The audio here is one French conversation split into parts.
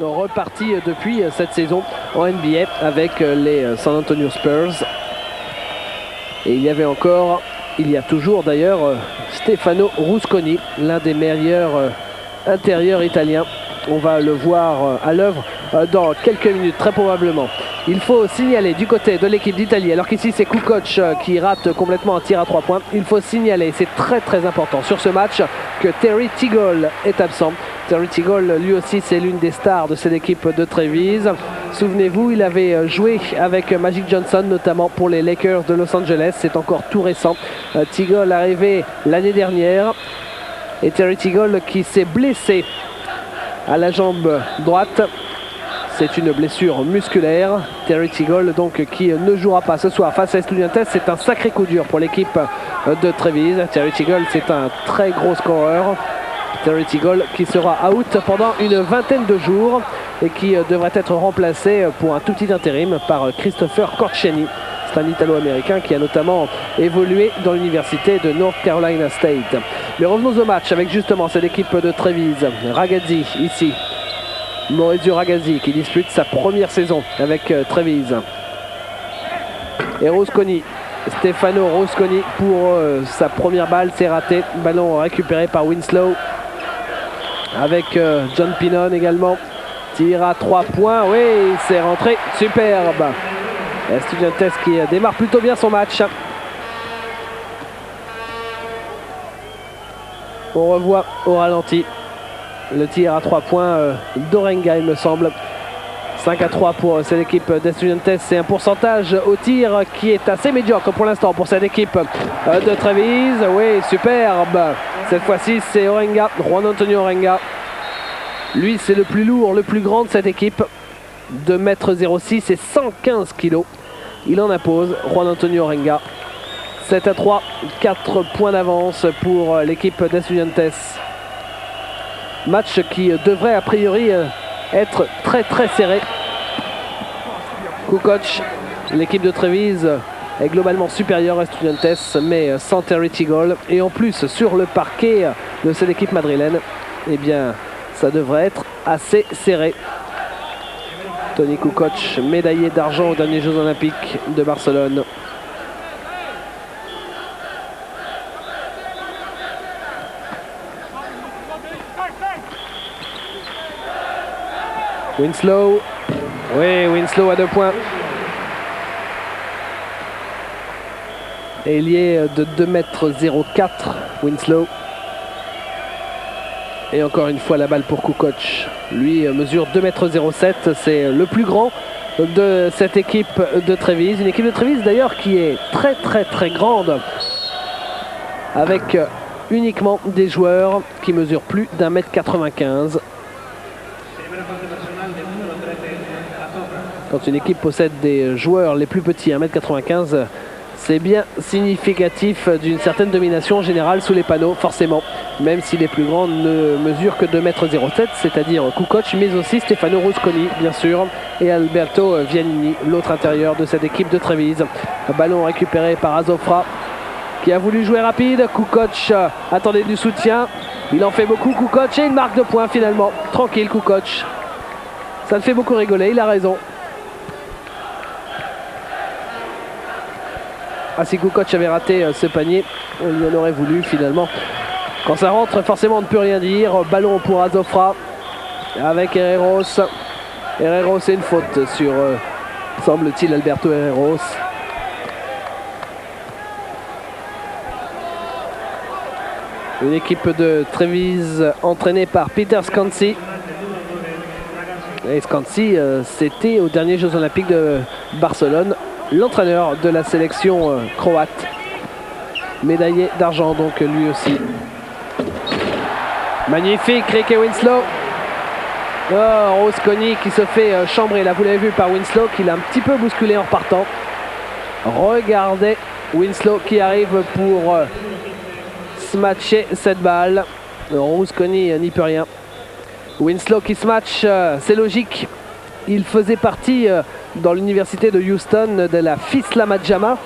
Reparti depuis cette saison en NBA avec les San Antonio Spurs. Et il y a toujours d'ailleurs Stefano Rusconi, l'un des meilleurs intérieurs italiens. On va le voir à l'œuvre dans quelques minutes, très probablement. Il faut signaler du côté de l'équipe d'Italie, alors qu'ici c'est Kukoc qui rate complètement un tir à 3 points. Il faut signaler, c'est très important sur ce match, que Terry Tigol est absent. Terry Tigol, lui aussi, c'est l'une des stars de cette équipe de Trévise. Souvenez-vous, il avait joué avec Magic Johnson, notamment pour les Lakers de Los Angeles. C'est encore tout récent. Tigol arrivé l'année dernière. Et Terry Tigol qui s'est blessé à la jambe droite. C'est une blessure musculaire. Terry Tigol donc qui ne jouera pas ce soir face à Estudiantes. C'est un sacré coup dur pour l'équipe de Trévise. Terry Tigol, c'est un très gros scoreur. Terry Tigol qui sera out pendant une vingtaine de jours et qui devrait être remplacé pour un tout petit intérim par Christopher Corcheni. C'est un Italo-américain qui a notamment évolué dans l'université de North Carolina State. Mais revenons au match avec justement cette équipe de Trévise. Ragazzi ici. Maurizio Ragazzi qui dispute sa première saison avec Trévise. Et Rusconi, Stefano Rusconi pour sa première balle, c'est raté. Ballon récupéré par Winslow avec John Pinon également. Tir à 3 points, oui, c'est rentré, superbe. Estudiantes qui démarre plutôt bien son match. On revoit au ralenti le tir à 3 points d'Orenga, il me semble. 5-3 pour cette équipe d'Estudiantes. C'est un pourcentage au tir qui est assez médiocre pour l'instant pour cette équipe de Trévise. Oui, superbe. Cette fois-ci, c'est Orenga, Juan Antonio Orenga. Lui, c'est le plus lourd, le plus grand de cette équipe. 2,06 m et 115 kg. Il en impose, Juan Antonio Orenga. 7-3, 4 points d'avance pour l'équipe d'Estudiantes. Match qui devrait a priori être très serré. Kukoc, l'équipe de Trévise est globalement supérieure à Estudiantes, mais sans Terry Tigol. Et en plus, sur le parquet de cette équipe madrilène, eh bien, ça devrait être assez serré. Toni Kukoc, médaillé d'argent aux derniers Jeux Olympiques de Barcelone. Winslow, oui, Winslow à 2 points. Ailier de 2,04 m, Winslow. Et encore une fois la balle pour Kukoc. Lui mesure 2,07 m, c'est le plus grand de cette équipe de Trévise. Une équipe de Trévise d'ailleurs qui est très grande, avec uniquement des joueurs qui mesurent plus d'1,95 m. Quand une équipe possède des joueurs les plus petits, 1,95 m, c'est bien significatif d'une certaine domination générale sous les panneaux, forcément. Même si les plus grands ne mesurent que 2,07 m, c'est-à-dire Kukoc, mais aussi Stefano Rusconi, bien sûr, et Alberto Vianini, l'autre intérieur de cette équipe de Trévise. Ballon récupéré par Azofra, qui a voulu jouer rapide. Kukoc attendait du soutien. Il en fait beaucoup, Kukoc, et il marque 2 points finalement. Tranquille, Kukoc. Ça le fait beaucoup rigoler, il a raison. Ah, si Kukoc avait raté ce panier, on lui en aurait voulu finalement. Quand ça rentre, forcément on ne peut rien dire. Ballon pour Azofra avec Herreros. Herreros, c'est une faute sur, semble-t-il, Alberto Herreros. Une équipe de Trévise entraînée par Peter Scanzi. Et Scanzi, c'était aux derniers Jeux Olympiques de Barcelone l'entraîneur de la sélection croate. Médaillé d'argent donc lui aussi. Magnifique, Ricky Winslow. Oh, Rusconi qui se fait chambrer. Là, vous l'avez vu par Winslow, qui l'a un petit peu bousculé en repartant. Regardez Winslow qui arrive pour smatcher cette balle. Rusconi n'y peut rien. Winslow qui smatch, c'est logique. Il faisait partie dans l'université de Houston de la Phi Slama Jama,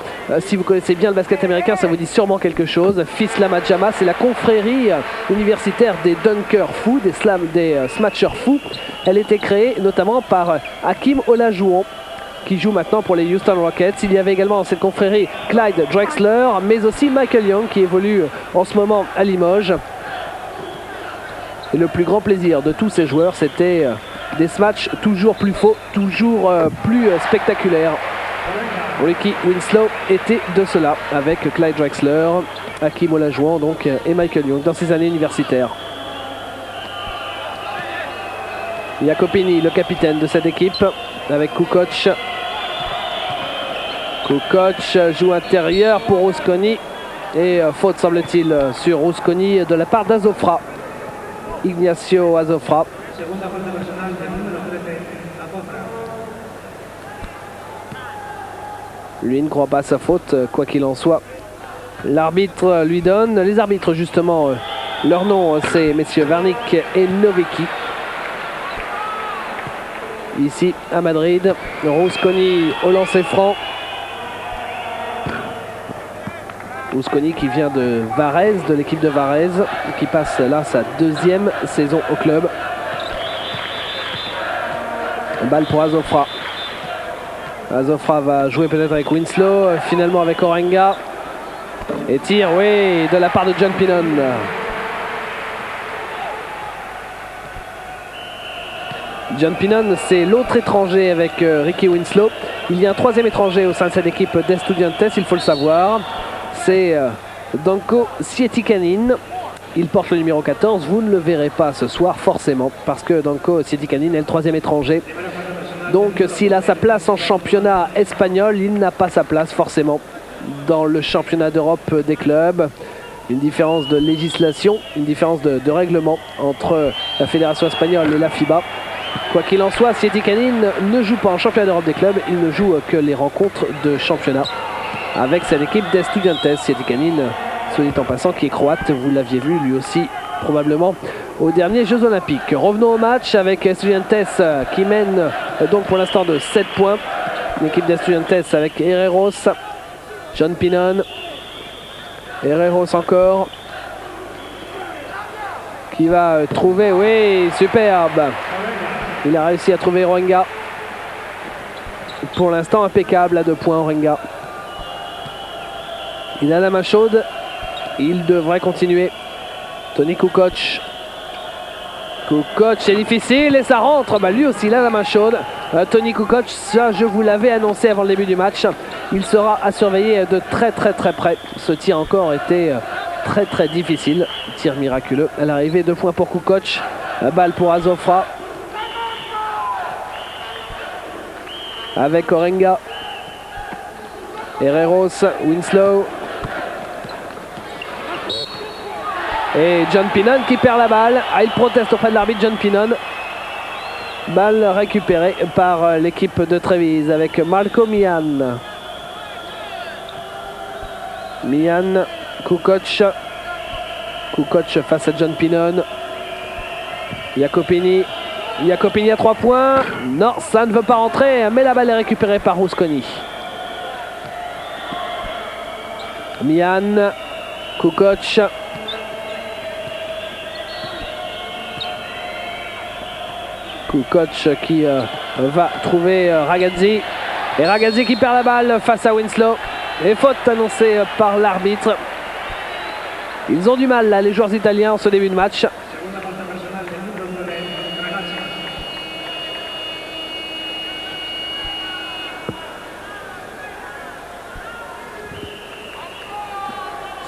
Si vous connaissez bien le basket américain, ça vous dit sûrement quelque chose. FIS Lama Jama, c'est la confrérie universitaire des dunkers fous, des smatchers fous. Elle était créée notamment par Hakeem Olajuwon, qui joue maintenant pour les Houston Rockets. Il y avait également dans cette confrérie Clyde Drexler, mais aussi Michael Young, qui évolue en ce moment à Limoges. Et le plus grand plaisir de tous ces joueurs, c'était des matchs toujours plus faux, toujours plus spectaculaires. Ricky Winslow était de cela, avec Clyde Drexler, Hakeem Olajuwon donc, et Michael Young dans ses années universitaires. Jacopini, le capitaine de cette équipe, avec Kukoc. Kukoc joue intérieur pour Rusconi. Et faute, semble-t-il, sur Rusconi de la part d'Azofra. Ignacio Azofra. Lui ne croit pas à sa faute, quoi qu'il en soit. L'arbitre lui donne. Les arbitres, justement, leur nom, c'est messieurs Varnik et Novicki. Ici, à Madrid, Rusconi au lancer franc. Rusconi qui vient de Varese, de l'équipe de Varese, qui passe là sa deuxième saison au club. Balle pour Azofra. Azofra va jouer peut-être avec Winslow, finalement avec Orenga. Et tir, oui, de la part de John Pinon. John Pinon, c'est l'autre étranger avec Ricky Winslow. Il y a un troisième étranger au sein de cette équipe d'Estudiantes, il faut le savoir. C'est Danko Sietikanin. Il porte le numéro 14. Vous ne le verrez pas ce soir forcément parce que Danko Sietikanin est le troisième étranger. Donc s'il a sa place en championnat espagnol, il n'a pas sa place forcément dans le championnat d'Europe des clubs. Une différence de législation, une différence de règlement entre la fédération espagnole et la FIBA. Quoi qu'il en soit, Sietikanin ne joue pas en championnat d'Europe des clubs, il ne joue que les rencontres de championnat avec cette équipe d'Estudiantes. Sietikanin, soit dit en passant, qui est croate, vous l'aviez vu lui aussi probablement aux derniers Jeux Olympiques. Revenons au match avec Estudiantes qui mène donc pour l'instant de 7 points. L'équipe d'Estudiantes avec Herreros, John Pinon, Herreros encore, qui va trouver, oui, superbe. Il a réussi à trouver Orenga. Pour l'instant impeccable à 2 points Orenga. Il a la main chaude. Il devrait continuer. Tony Kukoc. Kukoc, c'est difficile et ça rentre. Lui aussi, il a la main chaude. Tony Kukoc, ça je vous l'avais annoncé avant le début du match. Il sera à surveiller de très près. Ce tir encore était très difficile. Tir miraculeux. À l'arrivée, 2 points pour Kukoc. Balle pour Azofra. Avec Orenga. Herreros, Winslow. Et John Pinon qui perd la balle. Il proteste auprès de l'arbitre, John Pinon. Balle récupérée par l'équipe de Trévise avec Marco Mian. Mian, Kukoc. Kukoc face à John Pinon. Jacopini. Jacopini à 3 points. Non, ça ne veut pas rentrer, mais la balle est récupérée par Rusconi. Mian, Kukoc. Kukoc qui va trouver Ragazzi. Et Ragazzi qui perd la balle face à Winslow. Et faute annoncée par l'arbitre. Ils ont du mal là, les joueurs italiens, en ce début de match.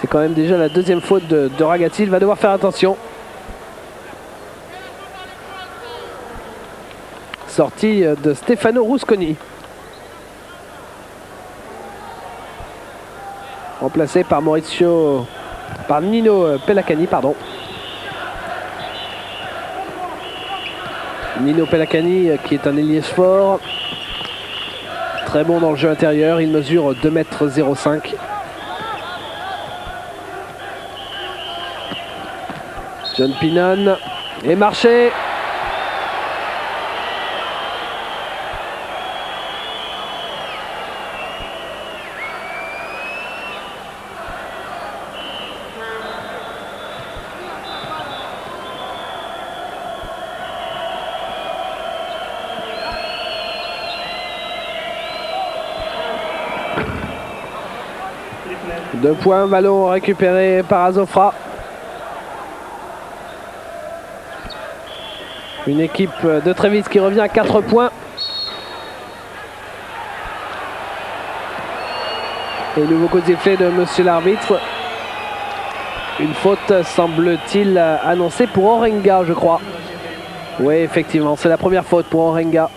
C'est quand même déjà la deuxième faute de Ragazzi. Il va devoir faire attention. Sortie de Stefano Rusconi. Remplacé par Nino Pellacani, pardon. Nino Pellacani qui est un ailier fort. Très bon dans le jeu intérieur. Il mesure 2,05 m. John Pinon est marché. 2 points, ballon récupéré par Azofra. Une équipe de Trévise qui revient à 4 points. Et nouveau coup de sifflet de monsieur l'arbitre. Une faute semble-t-il annoncée pour Orenga, je crois. Oui, effectivement, c'est la première faute pour Orenga.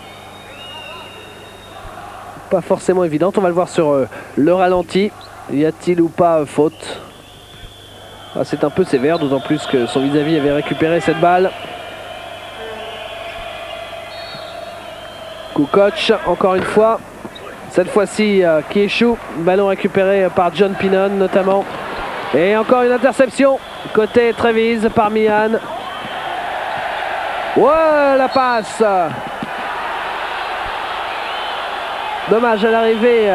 Pas forcément évidente, on va le voir sur le ralenti. Y a-t-il ou pas faute? C'est un peu sévère, d'autant plus que son vis-à-vis avait récupéré cette balle. Kukoc, encore une fois. Cette fois-ci, qui échoue. Ballon récupéré par John Pinon, notamment. Et encore une interception. Côté Trévise par Mihan. Ouais, la passe. Dommage à l'arrivée.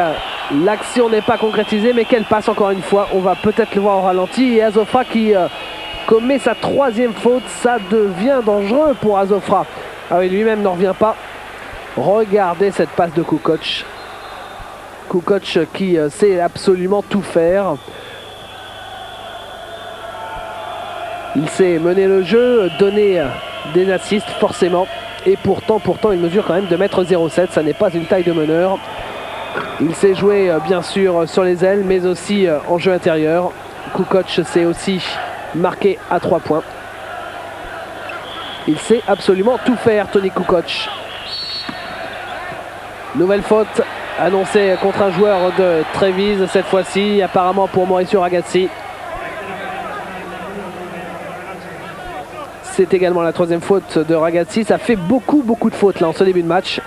L'action n'est pas concrétisée, mais quelle passe encore une fois. On va peut-être le voir au ralenti. Et Azofra qui commet sa 3e faute. Ça devient dangereux pour Azofra. Ah oui, lui-même n'en revient pas. Regardez cette passe de Kukoc. Kukoc qui sait absolument tout faire. Il sait mener le jeu, donner des assists forcément. Et pourtant, il mesure quand même 2,07 m. Ça n'est pas une taille de meneur. Il sait jouer bien sûr sur les ailes, mais aussi en jeu intérieur. Kukoc sait aussi marquer à 3 points. Il sait absolument tout faire, Toni Kukoc. Nouvelle faute annoncée contre un joueur de Trévise, cette fois-ci, apparemment pour Mauricio Ragazzi. C'est également la 3e faute de Ragazzi. Ça fait beaucoup de fautes là en ce début de match.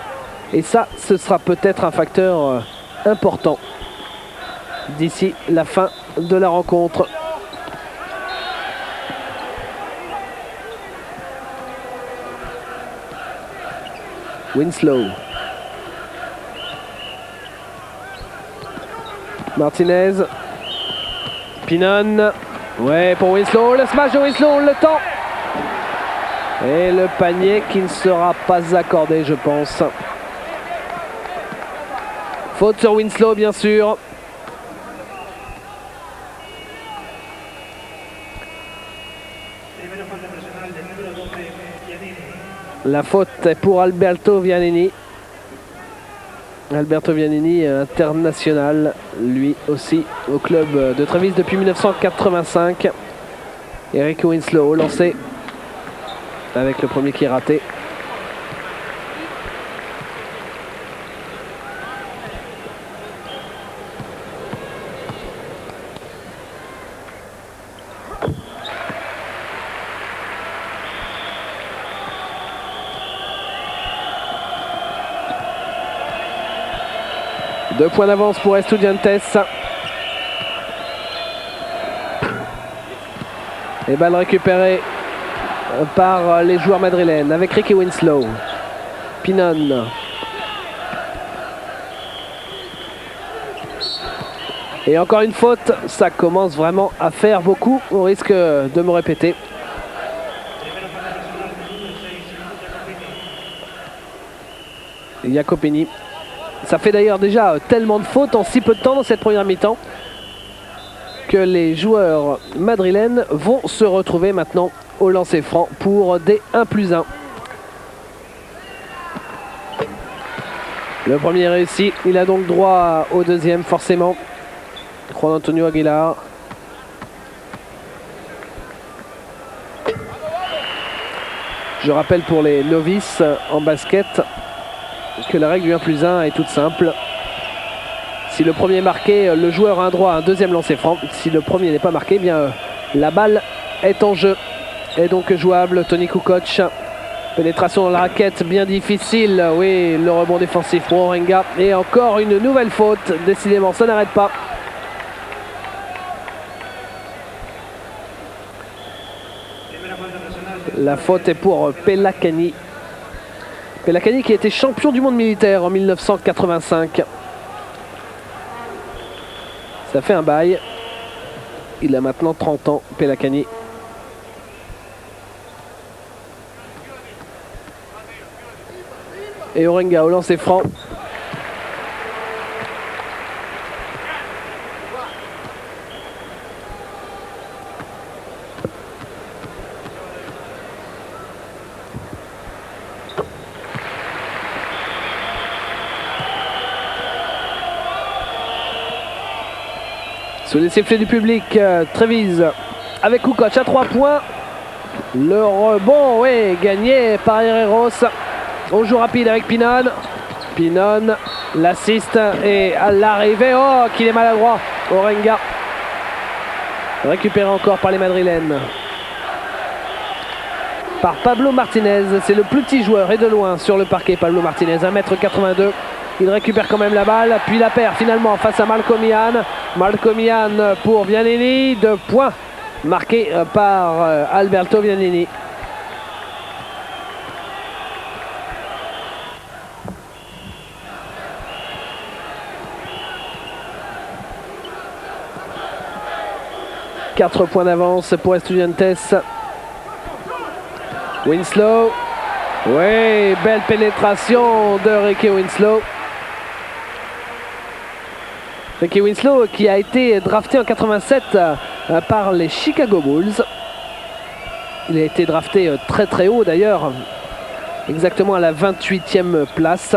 Et ça, ce sera peut-être un facteur important d'ici la fin de la rencontre. Winslow. Martinez. Pinon. Ouais, pour Winslow. Le smash de Winslow, le temps. Et le panier qui ne sera pas accordé, je pense. Faute sur Winslow, bien sûr. La faute est pour Alberto Vianini. Alberto Vianini, international, lui aussi, au club de Trévise depuis 1985. Eric Winslow lancé avec le premier qui est raté. Deux points d'avance pour Estudiantes. Et balle récupérée par les joueurs madrilènes avec Ricky Winslow. Pinon. Et encore une faute, ça commence vraiment à faire beaucoup, au risque de me répéter. Jacopini. Ça fait d'ailleurs déjà tellement de fautes en si peu de temps dans cette première mi-temps que les joueurs madrilènes vont se retrouver maintenant au lancer franc pour des 1+1. Le premier réussi, il a donc droit au deuxième forcément. Juan Antonio Aguilar. Je rappelle pour les novices en basket que la règle du 1+1 est toute simple. Si le premier est marqué, le joueur a un droit à un deuxième lancer franc. Si le premier n'est pas marqué, eh bien la balle est en jeu. Et donc jouable. Toni Kukoc. Pénétration dans la raquette, bien difficile. Oui, le rebond défensif pour Orenga. Et encore une nouvelle faute. Décidément, ça n'arrête pas. La faute est pour Pelakani. Pelakani qui a été champion du monde militaire en 1985. Ça fait un bail. Il a maintenant 30 ans, Pelakani. Et Orenga au lancer franc. Sous les sifflets du public, Trévise avec Kukoc à 3 points. Le rebond, oui, gagné par Herreros. On joue rapide avec Pinon. Pinon, l'assiste et à l'arrivée, oh, qu'il est maladroit. Orenga. Récupéré encore par les Madrilènes. Par Pablo Martinez, c'est le plus petit joueur et de loin sur le parquet. Pablo Martinez, 1m82. Il récupère quand même la balle, puis la perd finalement face à Malcomian. Malcomian pour Vianini, 2 points marqués par Alberto Vianini. « 4 points d'avance pour Estudiantes. Winslow. Oui, belle pénétration de Ricky Winslow. Ricky Winslow qui a été drafté en 87 par les Chicago Bulls. Il a été drafté très très haut d'ailleurs, exactement à la 28e place.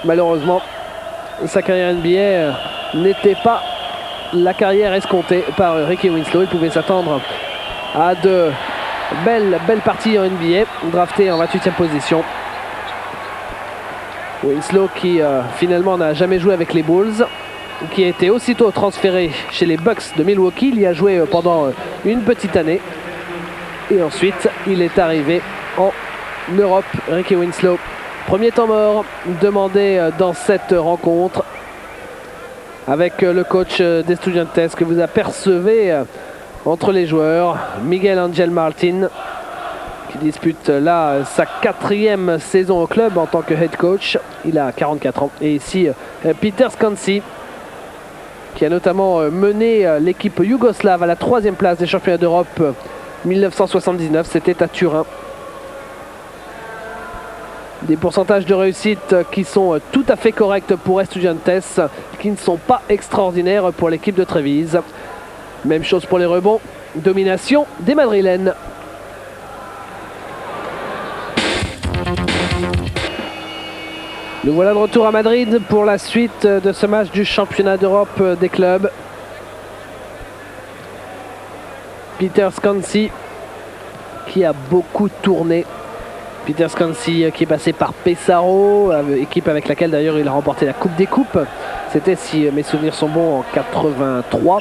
Malheureusement, sa carrière NBA n'était pas la carrière escomptée par Ricky Winslow. Il pouvait s'attendre à de belles parties en NBA, drafté en 28e position. Winslow qui finalement n'a jamais joué avec les Bulls, qui a été aussitôt transféré chez les Bucks de Milwaukee. Il y a joué pendant une petite année. Et ensuite, il est arrivé en Europe, Ricky Winslow. Premier temps mort demandé dans cette rencontre avec le coach d'Estudiantes que vous apercevez entre les joueurs, Miguel Angel Martin, qui dispute là sa 4e saison au club en tant que head coach. Il a 44 ans. Et ici, Peter Skansi, qui a notamment mené l'équipe yougoslave à la 3e place des championnats d'Europe 1979. C'était à Turin. Des pourcentages de réussite qui sont tout à fait corrects pour Estudiantes, qui ne sont pas extraordinaires pour l'équipe de Trévise. Même chose pour les rebonds. Domination des Madrilènes. Nous voilà de retour à Madrid pour la suite de ce match du championnat d'Europe des clubs. Peter Skansi qui a beaucoup tourné. Peter Skansi qui est passé par Pesaro, équipe avec laquelle d'ailleurs il a remporté la Coupe des Coupes. C'était, si mes souvenirs sont bons, en 83.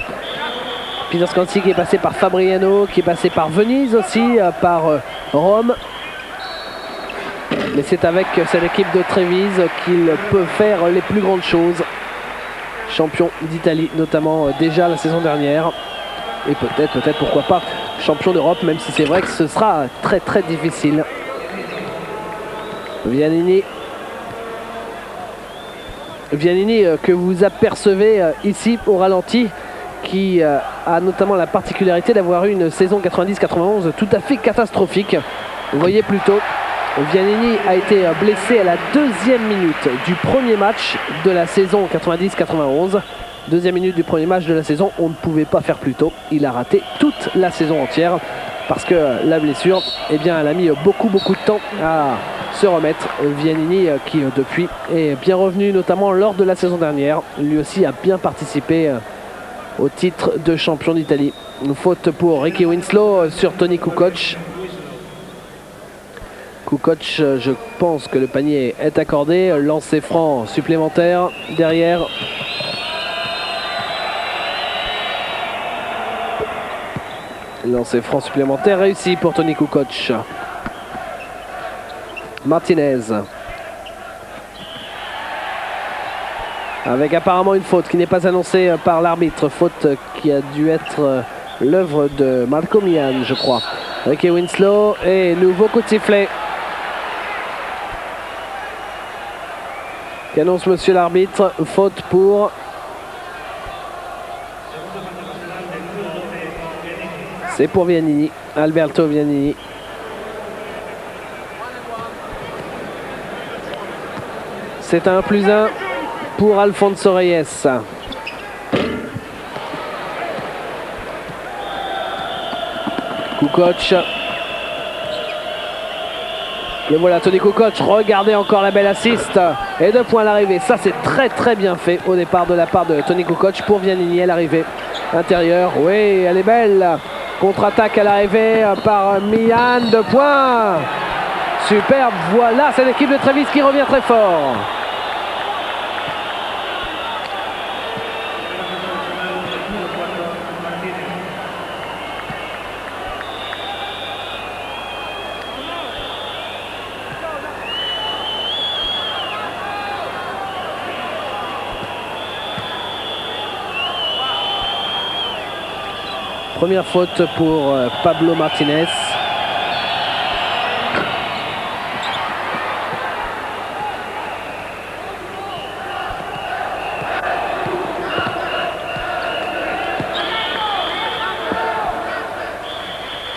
Peter Skansi qui est passé par Fabriano, qui est passé par Venise aussi, par Rome. Mais c'est avec cette équipe de Trévise qu'il peut faire les plus grandes choses. Champion d'Italie notamment déjà la saison dernière. Et peut-être pourquoi pas champion d'Europe, même si c'est vrai que ce sera très très difficile. Vianini que vous apercevez ici au ralenti, qui a notamment la particularité d'avoir eu une saison 90-91 tout à fait catastrophique. Vous voyez plutôt, Vianini a été blessé à la 2e minute du premier match de la saison 90-91. 2e minute du premier match de la saison, on ne pouvait pas faire plus tôt. Il a raté toute la saison entière parce que la blessure, eh bien, elle a mis beaucoup de temps à se remettre. Vianini qui depuis est bien revenu, notamment lors de la saison dernière. Lui aussi a bien participé au titre de champion d'Italie. Une faute pour Ricky Winslow sur Toni Kukoc. Kukoc, je pense que le panier est accordé. Lancer franc supplémentaire derrière. Lancer franc supplémentaire réussi pour Toni Kukoc. Martinez. Avec apparemment une faute qui n'est pas annoncée par l'arbitre. Faute qui a dû être l'œuvre de Malcomian, je crois. Ricky Winslow et nouveau coup de sifflet. Qu'annonce monsieur l'arbitre? Faute pour... C'est pour Vianini, Alberto Vianini. C'est un 1+1 pour Alfonso Reyes. Kukoc. Le voilà Tony Kukoc, regardez encore la belle assist. Et 2 points à l'arrivée, ça c'est très bien fait au départ de la part de Tony Kukoc pour Vianini à l'arrivée. Intérieur, oui, elle est belle. Contre-attaque à l'arrivée par Mian, 2 points. Superbe, voilà, c'est l'équipe de Trévise qui revient très fort. Première faute pour Pablo Martinez.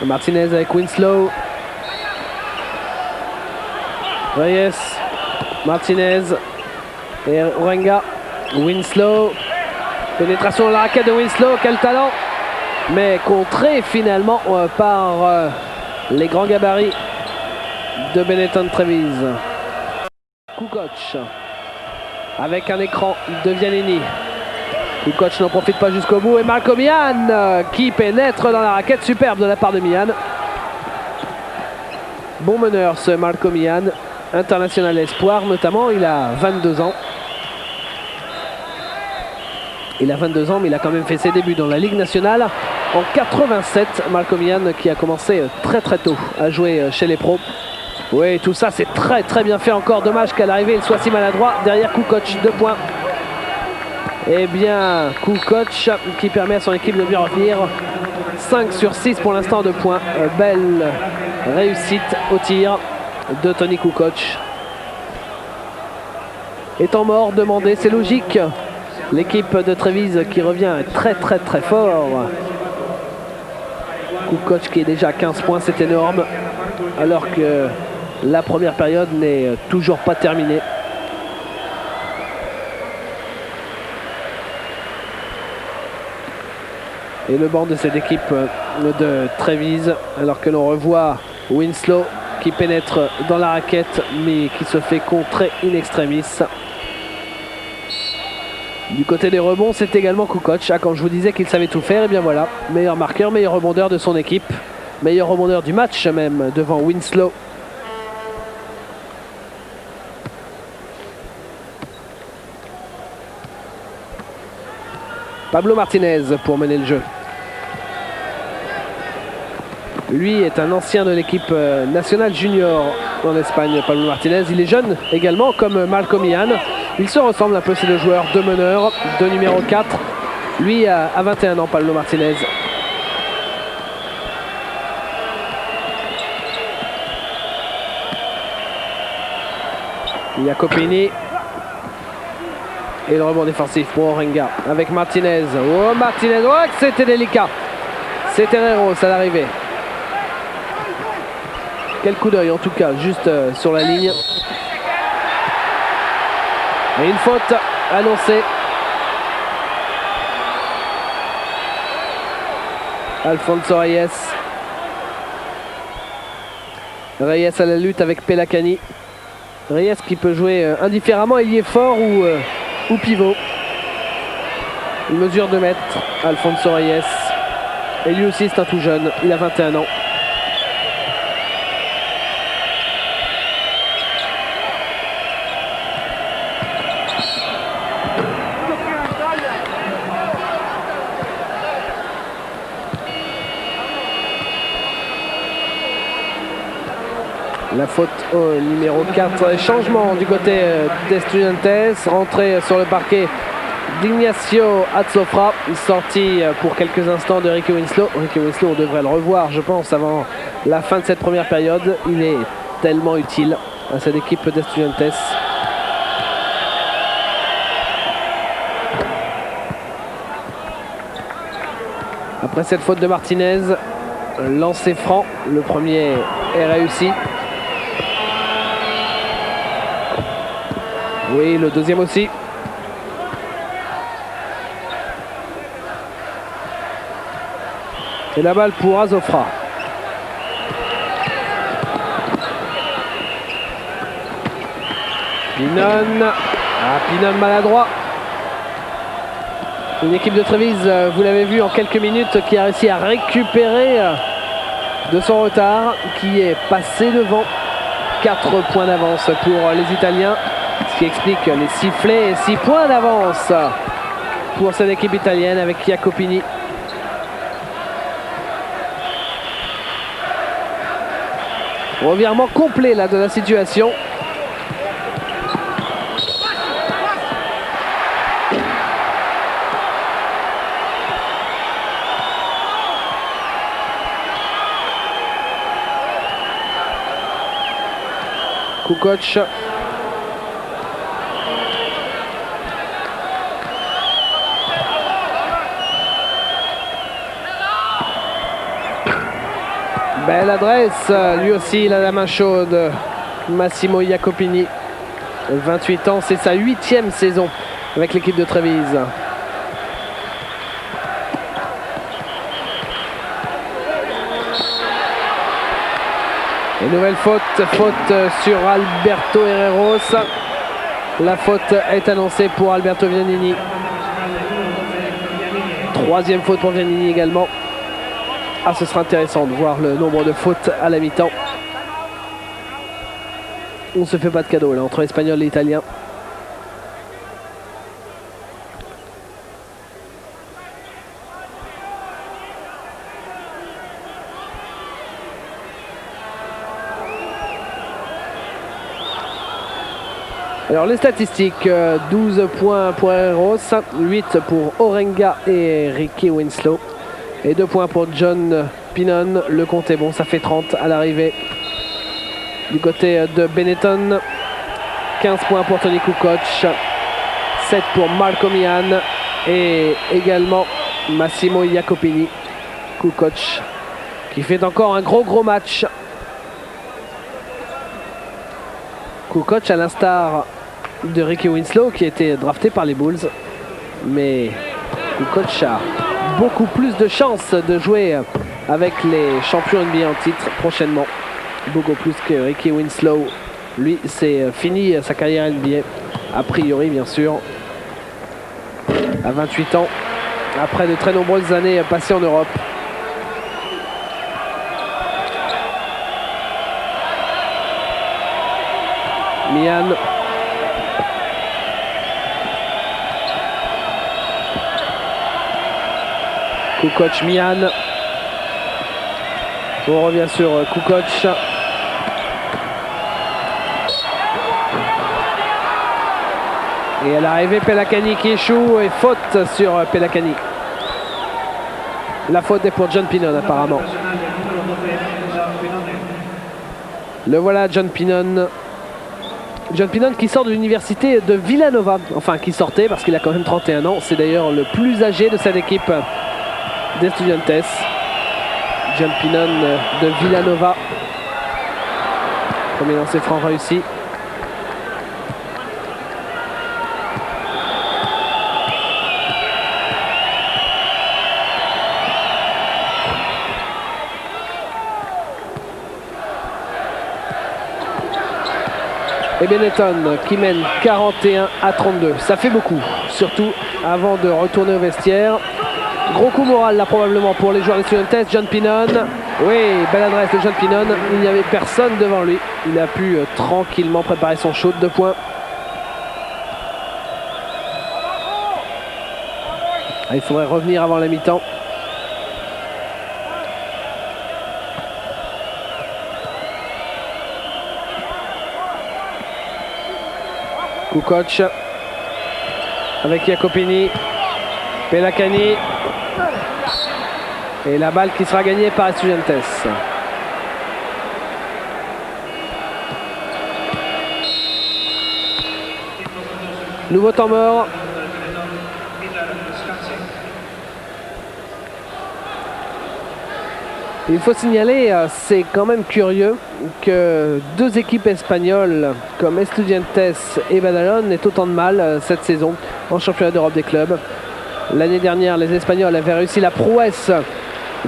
Martinez avec Winslow. Reyes, Martinez et Orenga. Winslow. Pénétration dans la raquette de Winslow, quel talent! Mais contré finalement par les grands gabarits de Benetton Trevize. Kukoc avec un écran de Vianini. Kukoc n'en profite pas jusqu'au bout et Malcolm Mian qui pénètre dans la raquette, superbe de la part de Mian. Bon meneur ce Malcolm Mian, international espoir notamment, il a 22 ans. Il a 22 ans mais il a quand même fait ses débuts dans la Ligue nationale en 87. Malcolm Mian qui a commencé très tôt à jouer chez les pros. Oui, tout ça c'est très bien fait. Encore dommage qu'à l'arrivée il soit si maladroit. Derrière Kukoc, 2 points. Eh bien Kukoc qui permet à son équipe de bien revenir. 5 sur 6 pour l'instant, 2 points. Belle réussite au tir de Tony Kukoc. Étant mort demandé, c'est logique. L'équipe de Trevize qui revient très fort. Kukoc qui est déjà à 15 points, c'est énorme. Alors que la première période n'est toujours pas terminée. Et le banc de cette équipe de Trevize, alors que l'on revoit Winslow qui pénètre dans la raquette mais qui se fait contrer in extremis. Du côté des rebonds, c'est également Kukoc. Quand je vous disais qu'il savait tout faire, et bien voilà, meilleur marqueur, meilleur rebondeur de son équipe, meilleur rebondeur du match même, devant Winslow. Pablo Martinez pour mener le jeu. Lui est un ancien de l'équipe nationale junior en Espagne, Pablo Martinez. Il est jeune également, comme Malcolm Mian. Ils se ressemblent un peu, ces deux joueurs, deux meneurs, deux numéro 4. Lui a 21 ans, Pablo Martinez. Jacopini. Et le rebond défensif pour Orenga avec Martinez. Oh Martinez, oh c'était délicat. C'était Herreros à l'arrivée. Quel coup d'œil en tout cas, juste sur la ligne. Et une faute annoncée. Alfonso Reyes. Reyes à la lutte avec Pelacani. Reyes qui peut jouer indifféremment, ailier fort ou pivot. Il mesure 2 mètres, Alfonso Reyes. Et lui aussi c'est un tout jeune, il a 21 ans. La faute au numéro 4, changement du côté d'Estudiantes, rentrée sur le parquet d'Ignacio Atzofra, sorti pour quelques instants de Ricky Winslow. Ricky Winslow, on devrait le revoir, je pense, avant la fin de cette première période. Il est tellement utile à cette équipe d'Estudiantes. Après cette faute de Martinez, lancer franc, le premier est réussi. Oui, le deuxième aussi. Et la balle pour Azofra. Pinon. Pinon maladroit. Une équipe de Trévise, vous l'avez vu en quelques minutes, qui a réussi à récupérer de son retard, qui est passé devant. 4 points d'avance pour les Italiens, ce qui explique les sifflets et 6 points d'avance pour cette équipe italienne avec Jacopini. Revirement complet là de la situation. Kukoc. Belle adresse, lui aussi il a la main chaude. Massimo Jacopini, 28 ans, c'est sa 8e saison avec l'équipe de Trévise. Et nouvelle faute sur Alberto Herreros. La faute est annoncée pour Alberto Vianini. 3e faute pour Vianini également. Ce sera intéressant de voir le nombre de fautes à la mi-temps. On ne se fait pas de cadeau là entre l'Espagnol et l'Italien. Alors les statistiques, 12 points pour Herreros, 8 pour Orenga et Ricky Winslow. Et 2 points pour John Pinon. Le compte est bon, ça fait 30 à l'arrivée. Du côté de Benetton, 15 points pour Tony Kukoc, 7 pour Marco Mian et également Massimo Jacopini. Kukoc qui fait encore un gros match. Kukoc à l'instar de Ricky Winslow qui a été drafté par les Bulls. Mais Kukoc a beaucoup plus de chances de jouer avec les champions NBA en titre prochainement. Beaucoup plus que Ricky Winslow. Lui, c'est fini sa carrière NBA. A priori, bien sûr. À 28 ans. Après de très nombreuses années passées en Europe. Mian. Kukoc, Mian. On revient sur Kukoc. Et à l'arrivée, Pelakani qui échoue et faute sur Pelakani. La faute est pour John Pinon apparemment. Le voilà, John Pinon. John Pinon qui sort de l'université de Villanova. Enfin, qui sortait parce qu'il a quand même 31 ans. C'est d'ailleurs le plus âgé de cette équipe d'Estudiantes. John Pinon de Villanova. Premier lancer franc réussi. Et Benetton qui mène 41-32. Ça fait beaucoup, surtout avant de retourner au vestiaire. Gros coup moral là probablement pour les joueurs des Estudiantes. John Pinon, oui, belle adresse de John Pinon. Il n'y avait personne devant lui. Il a pu tranquillement préparer son shoot de points. Il faudrait revenir avant la mi-temps. Kukoc avec Jacopini, Pelakani et la balle qui sera gagnée par Estudiantes. Nouveau temps mort. Il faut signaler, c'est quand même curieux que deux équipes espagnoles comme Estudiantes et Badalone aient autant de mal cette saison en championnat d'Europe des clubs. L'année dernière, les Espagnols avaient réussi la prouesse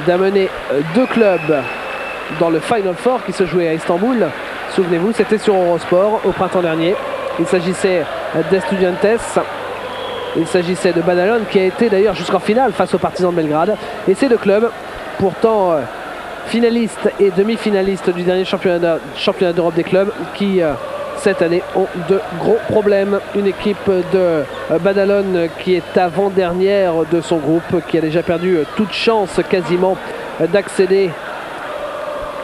d'amener deux clubs dans le Final Four qui se jouait à Istanbul. Souvenez-vous, c'était sur Eurosport au printemps dernier. Il s'agissait d'Estudiantes. Il s'agissait de Badalone qui a été d'ailleurs jusqu'en finale face aux Partisans de Belgrade. Et ces deux clubs, pourtant finalistes et demi-finalistes du dernier championnat d'Europe des clubs, qui cette année ont de gros problèmes. Une équipe de Badalone qui est avant-dernière de son groupe, qui a déjà perdu toute chance quasiment d'accéder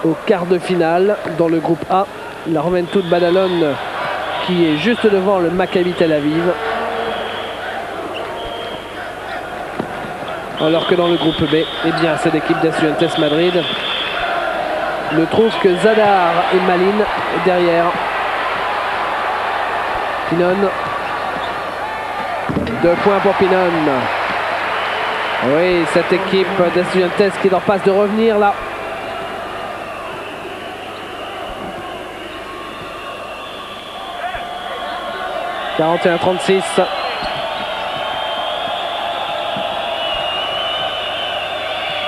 au quart de finale dans le groupe A. La Juventud Badalone qui est juste devant le Maccabi Tel Aviv. Alors que dans le groupe B, eh bien, c'est l'équipe d'Estudiantes Madrid ne trouve que Zadar et Malin derrière. Pinon. 2 points pour Pinon. Oui, cette équipe d'Estudiantes qui est en passe de revenir là. « 41-36 ».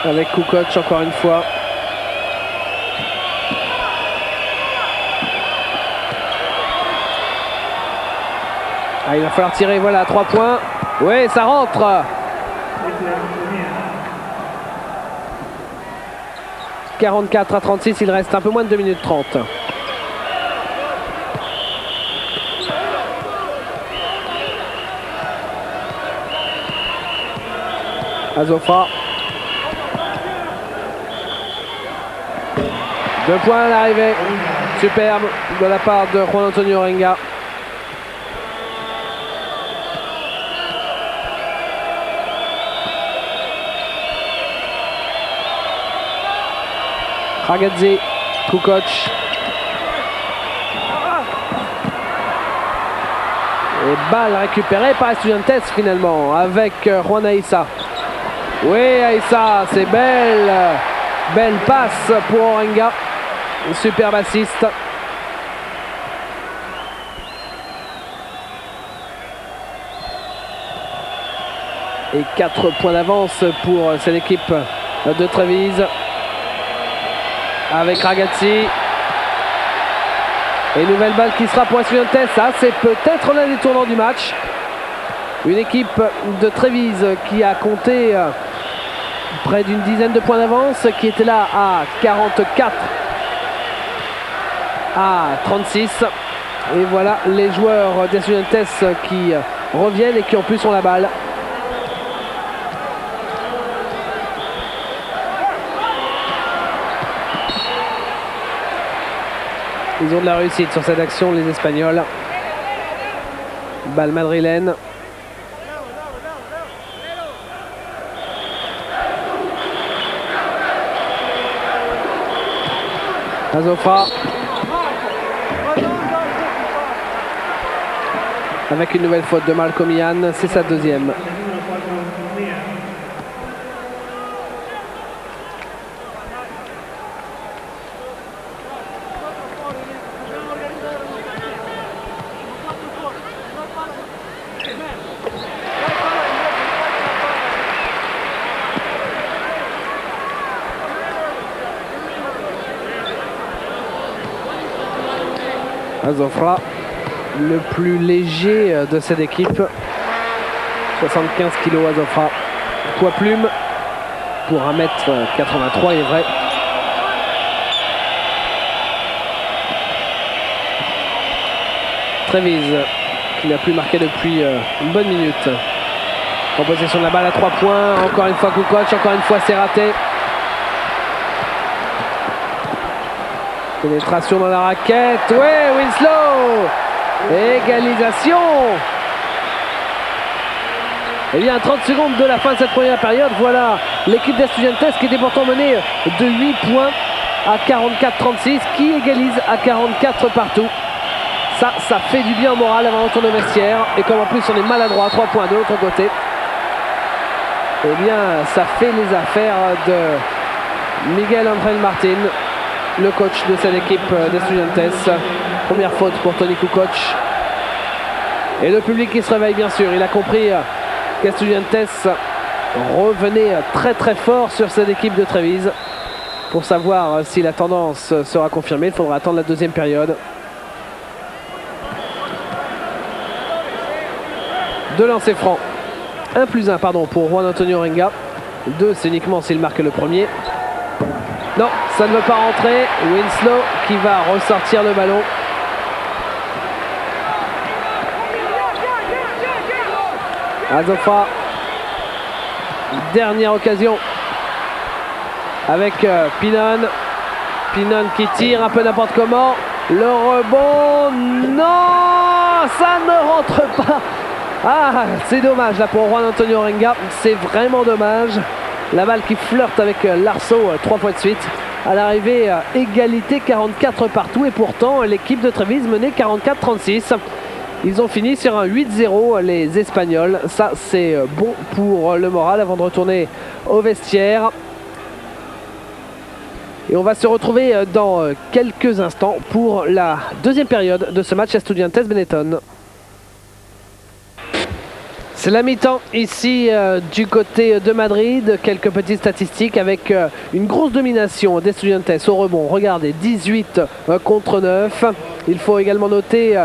Avec Kukoc encore une fois. Ah, il va falloir tirer, voilà, 3 points. Oui, ça rentre. 44-36, il reste un peu moins de 2 minutes 30. Azofra. 2 points à l'arrivée. Superbe de la part de Juan Antonio Renga. Ragazzi, Kukoc. Et balle récupérée par Estudiantes finalement avec Juan Aissa. Oui, Aissa, c'est belle. Belle passe pour Orenga. Superbe assist. Et 4 points d'avance pour cette équipe de Trévise. Avec Ragazzi. Et nouvelle balle qui sera pour Estudiantes. Ça, c'est peut-être l'un des tournants du match. Une équipe de Trévise qui a compté près d'une dizaine de points d'avance, qui était là à 44 à 36. Et voilà les joueurs d'Estudiantes qui reviennent et qui en plus ont la balle. Ils ont de la réussite sur cette action, les Espagnols. Balle madrilène. Azofra. Avec une nouvelle faute de Malcolm Ian, c'est sa deuxième. Azofra, le plus léger de cette équipe. 75 kg Azofra. Poids plume pour 1m83, il est vrai. Trévise qui n'a plus marqué depuis une bonne minute. En possession de la balle à 3 points. Encore une fois Kukoc, encore une fois c'est raté. Pénétration dans la raquette. Ouais, Winslow. Égalisation. Et bien 30 secondes de la fin de cette première période. Voilà l'équipe d'Estudiantes qui était pourtant menée de 8 points à 44-36, qui égalise à 44 partout. Ça fait du bien au moral avant de retourner au vestiaire. Et comme en plus on est maladroit à 3 points de l'autre côté, eh bien ça fait les affaires de Miguel Ángel Martín, le coach de cette équipe d'Estudiantes. Première faute pour Toni Kukoc. Et le public qui se réveille bien sûr. Il a compris qu'Estudiantes revenait très très fort sur cette équipe de Trévise. Pour savoir si la tendance sera confirmée, il faudra attendre la deuxième période. 2 lancers francs. 1+1 pardon, pour Juan Antonio Orenga. 2, c'est uniquement s'il marque le premier. Non, ça ne veut pas rentrer. Winslow qui va ressortir le ballon. Azofra. Dernière occasion avec Pinon. Pinon qui tire un peu n'importe comment. Le rebond. Non, ça ne rentre pas. Ah, c'est dommage là pour Juan Antonio Orenga. C'est vraiment dommage. La balle qui flirte avec Larceau 3 fois de suite. À l'arrivée, égalité 44 partout. Et pourtant, l'équipe de Trévise menait 44-36. Ils ont fini sur un 8-0, les Espagnols. Ça, c'est bon pour le moral avant de retourner au vestiaire. Et on va se retrouver dans quelques instants pour la deuxième période de ce match Estudiantes-Benetton. C'est la mi-temps ici du côté de Madrid. Quelques petites statistiques avec une grosse domination d'Estudiantes au rebond. Regardez, 18 contre 9. Il faut également noter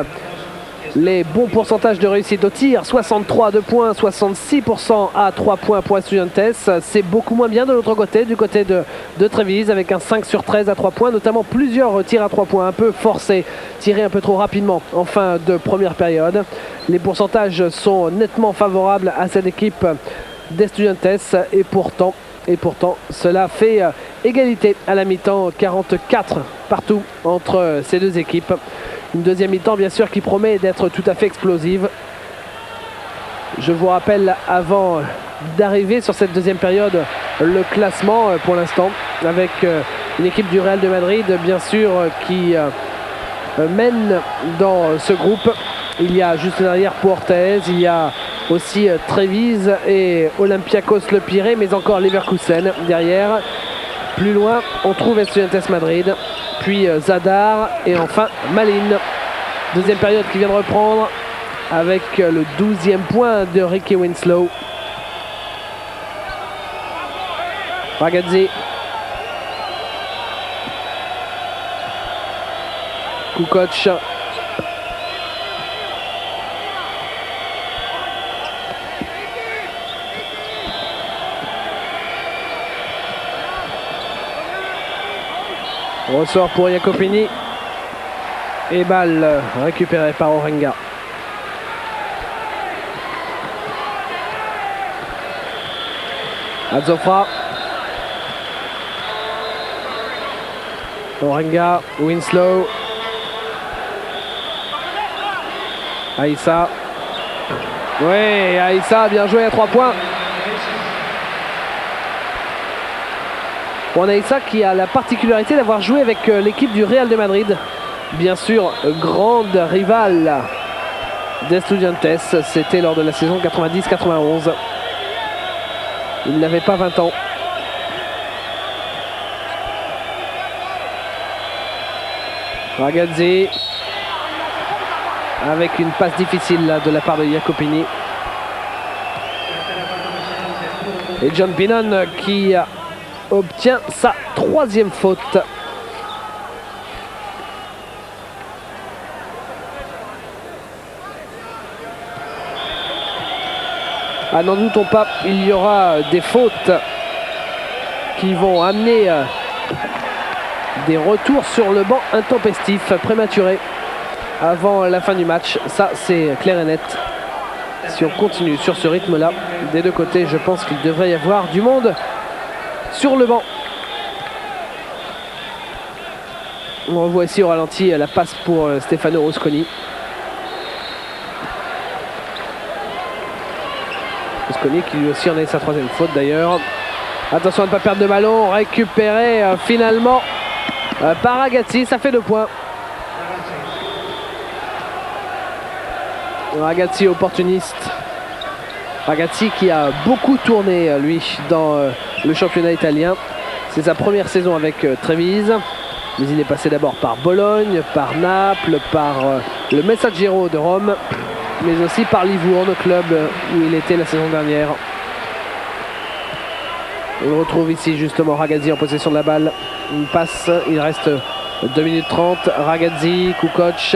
les bons pourcentages de réussite au tir. 63 à 2 points, 66% à 3 points pour Estudiantes. C'est beaucoup moins bien de l'autre côté, du côté de Trévise, avec un 5 sur 13 à 3 points. Notamment plusieurs tirs à 3 points un peu forcés, tirés un peu trop rapidement en fin de première période. Les pourcentages sont nettement favorables à cette équipe d'Estudiantes et pourtant, cela fait égalité à la mi-temps, 44 partout entre ces deux équipes. Une deuxième mi-temps bien sûr qui promet d'être tout à fait explosive. Je vous rappelle avant d'arriver sur cette deuxième période le classement pour l'instant avec une équipe du Real de Madrid bien sûr qui mène dans ce groupe. Il y a juste derrière Portez, il y a aussi Trévise et Olympiakos Le Pirée, mais encore Leverkusen derrière. Plus loin, on trouve Estudiantes Madrid, puis Zadar et enfin Malines. Deuxième période qui vient de reprendre avec le 12e point de Ricky Winslow. Ragazzi. Kukoc. Ressort pour Jacopini. Et balle récupérée par Orenga. Azofra. Orenga, Winslow. Aïssa. Oui, Aïssa, bien joué à 3 points. On a Aïssa qui a la particularité d'avoir joué avec l'équipe du Real de Madrid. Bien sûr, grande rivale d'Estudiantes. C'était lors de la saison 90-91. Il n'avait pas 20 ans. Ragazzi. Avec une passe difficile là, de la part de Jacopini. Et John Pinon qui obtient sa 3e faute. Ah, n'en doutons pas, il y aura des fautes qui vont amener des retours sur le banc intempestifs, prématurés avant la fin du match. Ça, c'est clair et net. Si on continue sur ce rythme-là, des deux côtés, je pense qu'il devrait y avoir du monde sur le banc. On revoit ici au ralenti la passe pour Stefano Rusconi. Rusconi qui lui aussi en a sa 3e faute d'ailleurs. Attention à ne pas perdre de ballon. Récupéré finalement par Ragazzi. Ça fait 2 points. Ragazzi opportuniste. Ragazzi qui a beaucoup tourné lui dans le championnat italien. C'est sa première saison avec Trévise. Mais il est passé d'abord par Bologne, par Naples, par le Messaggero de Rome, mais aussi par Livourne, club où il était la saison dernière. On retrouve ici justement Ragazzi en possession de la balle. Une passe, il reste 2 minutes 30. Ragazzi, Kukoc.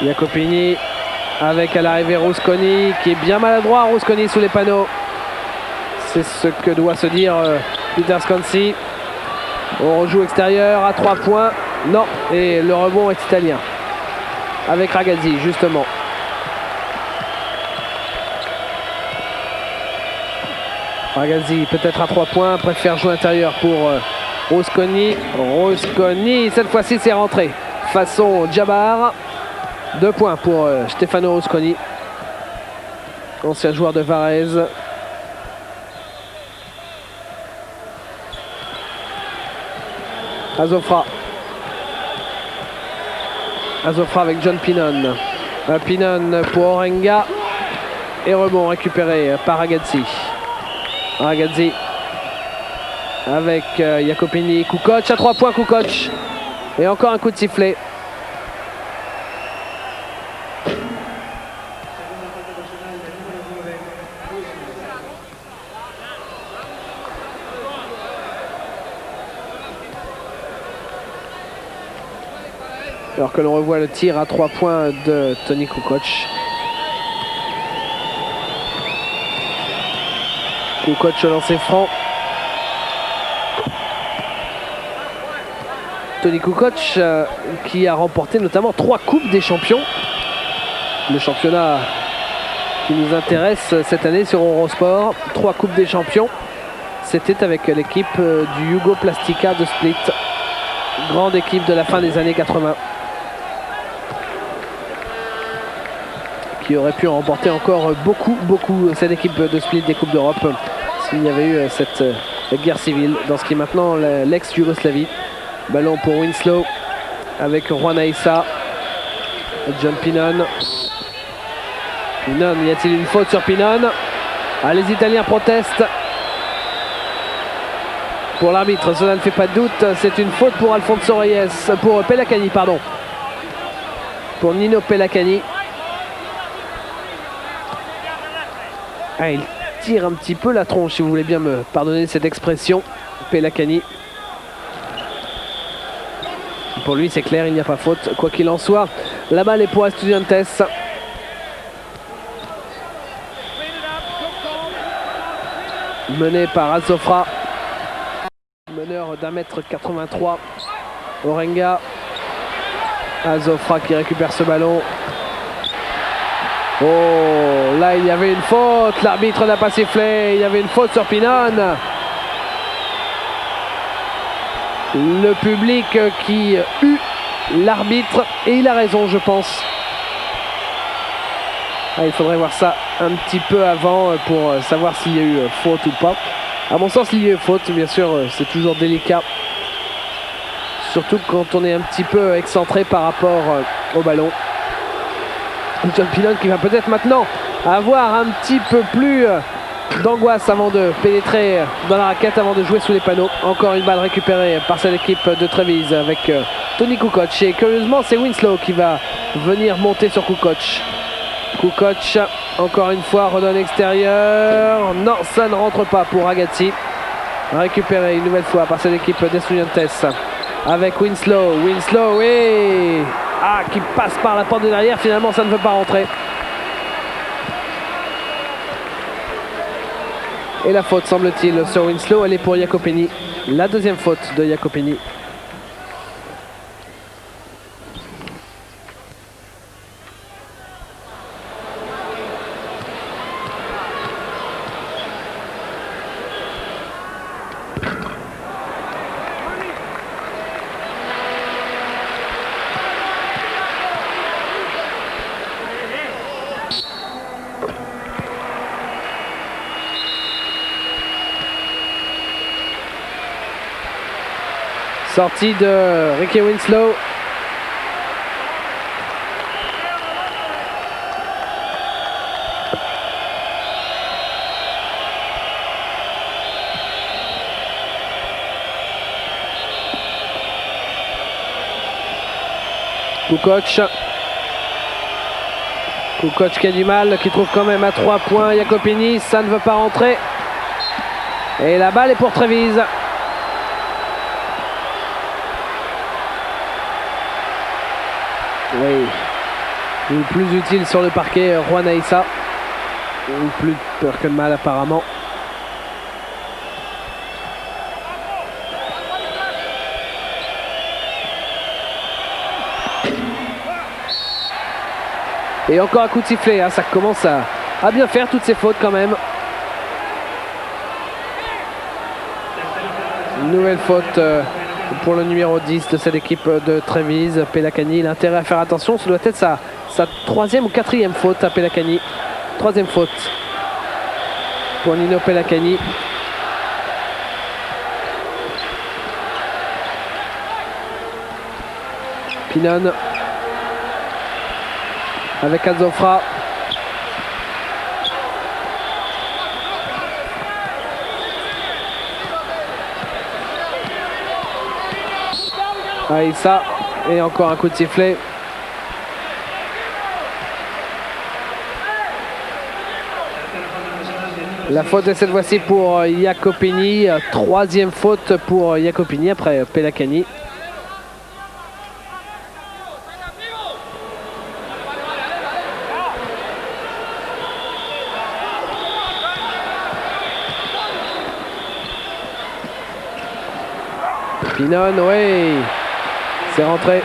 Jacopini avec à l'arrivée Rusconi qui est bien maladroit. Rusconi sous les panneaux. C'est ce que doit se dire Peter Sconsi. On rejoue extérieur à 3 points. Non, et le rebond est italien. Avec Ragazzi justement. Ragazzi peut-être à 3 points. Préfère jouer intérieur pour Rusconi. Rusconi, cette fois-ci c'est rentré. Façon Djabar. 2 points pour Stefano Rusconi. Ancien joueur de Varese. Azofra. Azofra avec John Pinon. Pinon pour Orenga. Et rebond récupéré par Ragazzi. Ragazzi avec Jacopini. Kukoc à 3 points. Kukoc. Et encore un coup de sifflet. Alors que l'on revoit le tir à 3 points de Toni Kukoc. Kukoc lancé franc. Toni Kukoc qui a remporté notamment 3 coupes des champions. Le championnat qui nous intéresse cette année sur Eurosport. 3 coupes des champions. C'était avec l'équipe du Jugo Plastica de Split. Grande équipe de la fin des années 80. Qui aurait pu remporter encore beaucoup cette équipe de Split des Coupes d'Europe s'il y avait eu cette guerre civile dans ce qui est maintenant l'ex-Yougoslavie. Ballon pour Winslow avec Juan Aissa. John Pinon. Pinon, y a-t-il une faute sur Pinon? Ah, les Italiens protestent. Pour l'arbitre, cela ne fait pas de doute. C'est une faute pour Alfonso Reyes. Pour Pelacani, pardon. Pour Nino Pelacani. Ah, il tire un petit peu la tronche, si vous voulez bien me pardonner cette expression. Pelacani. Pour lui, c'est clair, il n'y a pas faute. Quoi qu'il en soit, la balle est pour Estudiantes. Mené par Azofra. Meneur d'1m83. Orenga. Azofra qui récupère ce ballon. Oh, là il y avait une faute, l'arbitre n'a pas sifflé, il y avait une faute sur Pinon. Le public qui hue l'arbitre, et il a raison je pense. Ah, il faudrait voir ça un petit peu avant pour savoir s'il y a eu faute ou pas. À mon sens il y a eu faute, bien sûr c'est toujours délicat. Surtout quand on est un petit peu excentré par rapport au ballon. John Pinon qui va peut-être maintenant avoir un petit peu plus d'angoisse avant de pénétrer dans la raquette, avant de jouer sous les panneaux. Encore une balle récupérée par cette équipe de Treviso avec Toni Kukoc. Et curieusement, c'est Winslow qui va venir monter sur Kukoc. Kukoc, encore une fois, redonne extérieur. Non, ça ne rentre pas pour Ragazzi. Récupéré une nouvelle fois par cette équipe d'Estudiantes avec Winslow. Winslow, et... Ah, qui passe par la porte de derrière, finalement ça ne veut pas rentrer. Et la faute semble-t-il sur Winslow, elle est pour Jacopini. La deuxième faute de Jacopini. Sortie de Ricky Winslow. Kukoc. Kukoc qui a du mal, qui trouve quand même à 3 points. Jacopini, ça ne veut pas rentrer. Et la balle est pour Treviso. Oui. Le plus utile sur le parquet, Juan Aissa. Plus peur que de mal apparemment. Et encore un coup de sifflet, hein, ça commence à bien faire toutes ces fautes quand même. Une nouvelle faute pour le numéro 10 de cette équipe de Trévise, Pelakani. Il a intérêt à faire attention, ça doit être sa troisième ou quatrième faute à Pelakani. Troisième faute pour Nino Pelakani. Pinon avec Azofra. Aïssa et encore un coup de sifflet. La faute est cette fois-ci pour Jacopini. Troisième faute pour Jacopini après Pelakani. Pinon, oui, c'est rentré.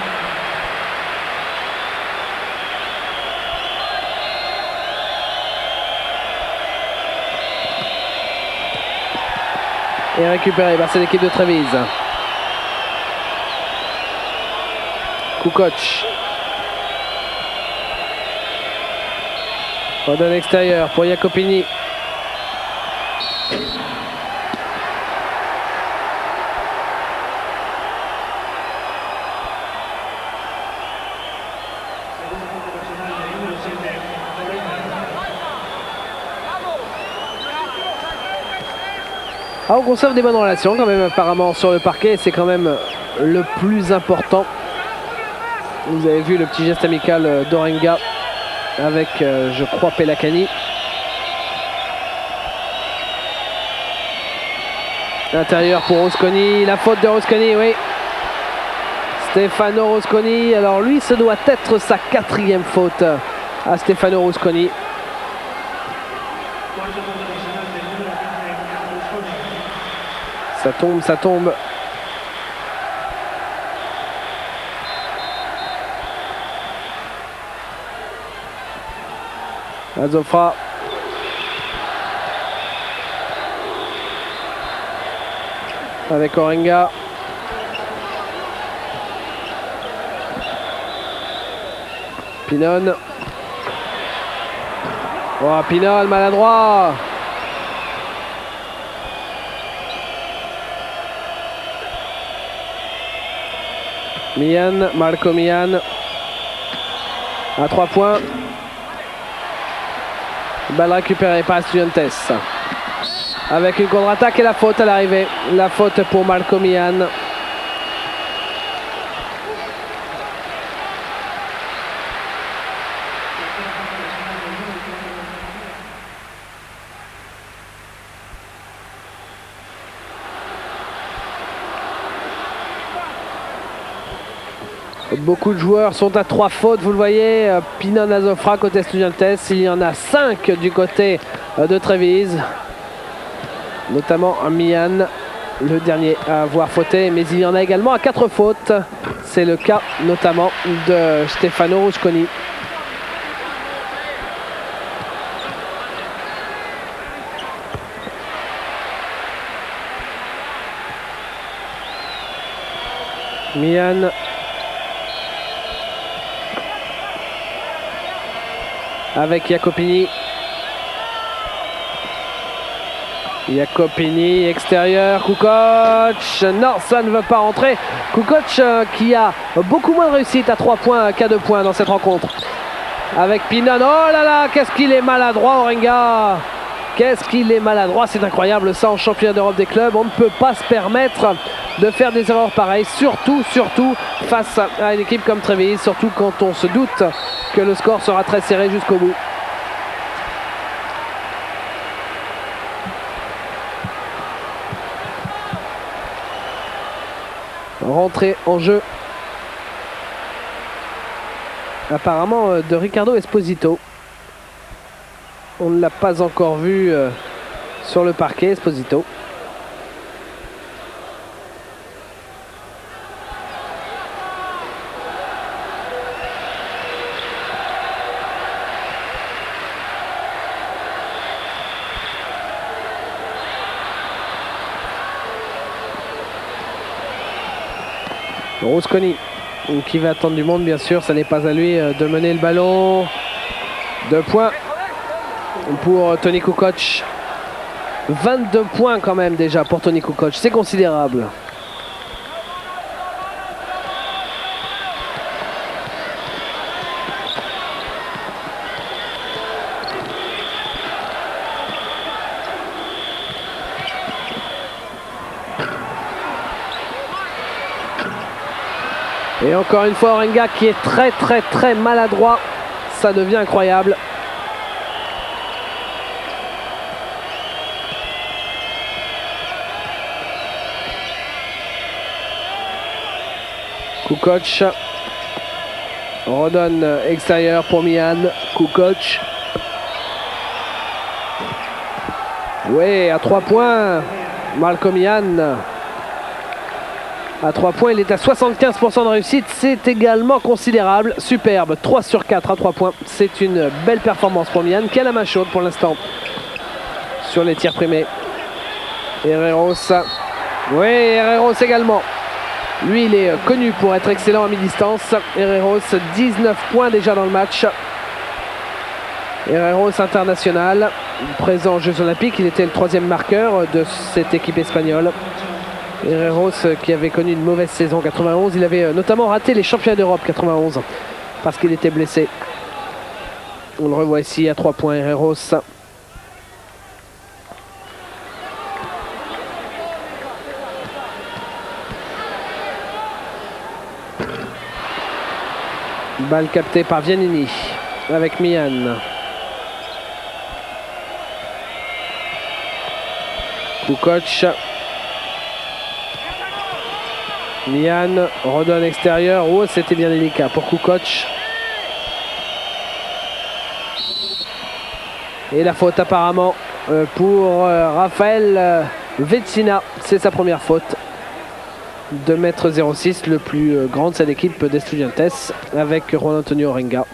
Et récupéré par cette équipe de Trévise. Kukoc. Redonne extérieur pour Jacopini. Ah, on conserve des bonnes relations quand même apparemment sur le parquet, c'est quand même le plus important. Vous avez vu le petit geste amical d'Orenga avec, je crois, Pelakani. Intérieur pour Rosconi, la faute de Rosconi, oui. Stefano Rosconi, alors lui, ce doit être sa quatrième faute à Stefano Rosconi. Ça tombe, ça tombe. Azofra. Avec Orenga. Pinon. Oh, Pinon, maladroit. Mian, Marco Mian. À 3 points. Balle récupérée par Estudiantes. Avec une contre-attaque et la faute à l'arrivée. La faute pour Marco Mian. Beaucoup de joueurs sont à 3 fautes, vous le voyez. Pinon, Azofra côté Estudiantes. Il y en a 5 du côté de Trévise. Notamment Mian, le dernier à avoir fauté. Mais il y en a également à 4 fautes. C'est le cas notamment de Stefano Rusconi. Mian. Avec Jacopini. Jacopini, extérieur, Kukoc. Non, ça ne veut pas rentrer. Kukoc qui a beaucoup moins de réussite à 3 points qu'à 2 points dans cette rencontre. Avec Pinon. Oh là là, qu'est-ce qu'il est maladroit, Orenga. Qu'est-ce qu'il est maladroit, c'est incroyable ça en championnat d'Europe des clubs. On ne peut pas se permettre de faire des erreurs pareilles, surtout face à une équipe comme Trévise, surtout quand on se doute que le score sera très serré jusqu'au bout. Rentrée en jeu apparemment de Ricardo Esposito. On ne l'a pas encore vu sur le parquet, Esposito. Rusconi qui va attendre du monde, bien sûr, ça n'est pas à lui de mener le ballon. 2 points pour Toni Kukoc. 22 points quand même déjà pour Toni Kukoc, c'est considérable. Et encore une fois, Orenga qui est très maladroit. Ça devient incroyable. Kukoc redonne extérieur pour Mian. Kukoc. Oui, à 3 points. Malcolm Mian. À 3 points, il est à 75% de réussite. C'est également considérable. Superbe. 3 sur 4 à 3 points. C'est une belle performance pour Mian qui a la main chaude pour l'instant sur les tirs primés. Herreros. Oui, Herreros également. Lui, il est connu pour être excellent à mi-distance. Herreros, 19 points déjà dans le match. Herreros international, présent aux Jeux Olympiques. Il était le 3e marqueur de cette équipe espagnole. Herreros qui avait connu une mauvaise saison 91. Il avait notamment raté les championnats d'Europe 91 parce qu'il était blessé. On le revoit ici à 3 points, Herreros. Balle captée par Viannini avec Mian. Kukoc. Mian redonne extérieur. Oh, c'était bien délicat pour Kukoc. Et la faute apparemment pour Raphaël Vecina. C'est sa première faute. 2,06 m, le plus grand de cette équipe d'Estudiantes avec Juan Antonio Orenga.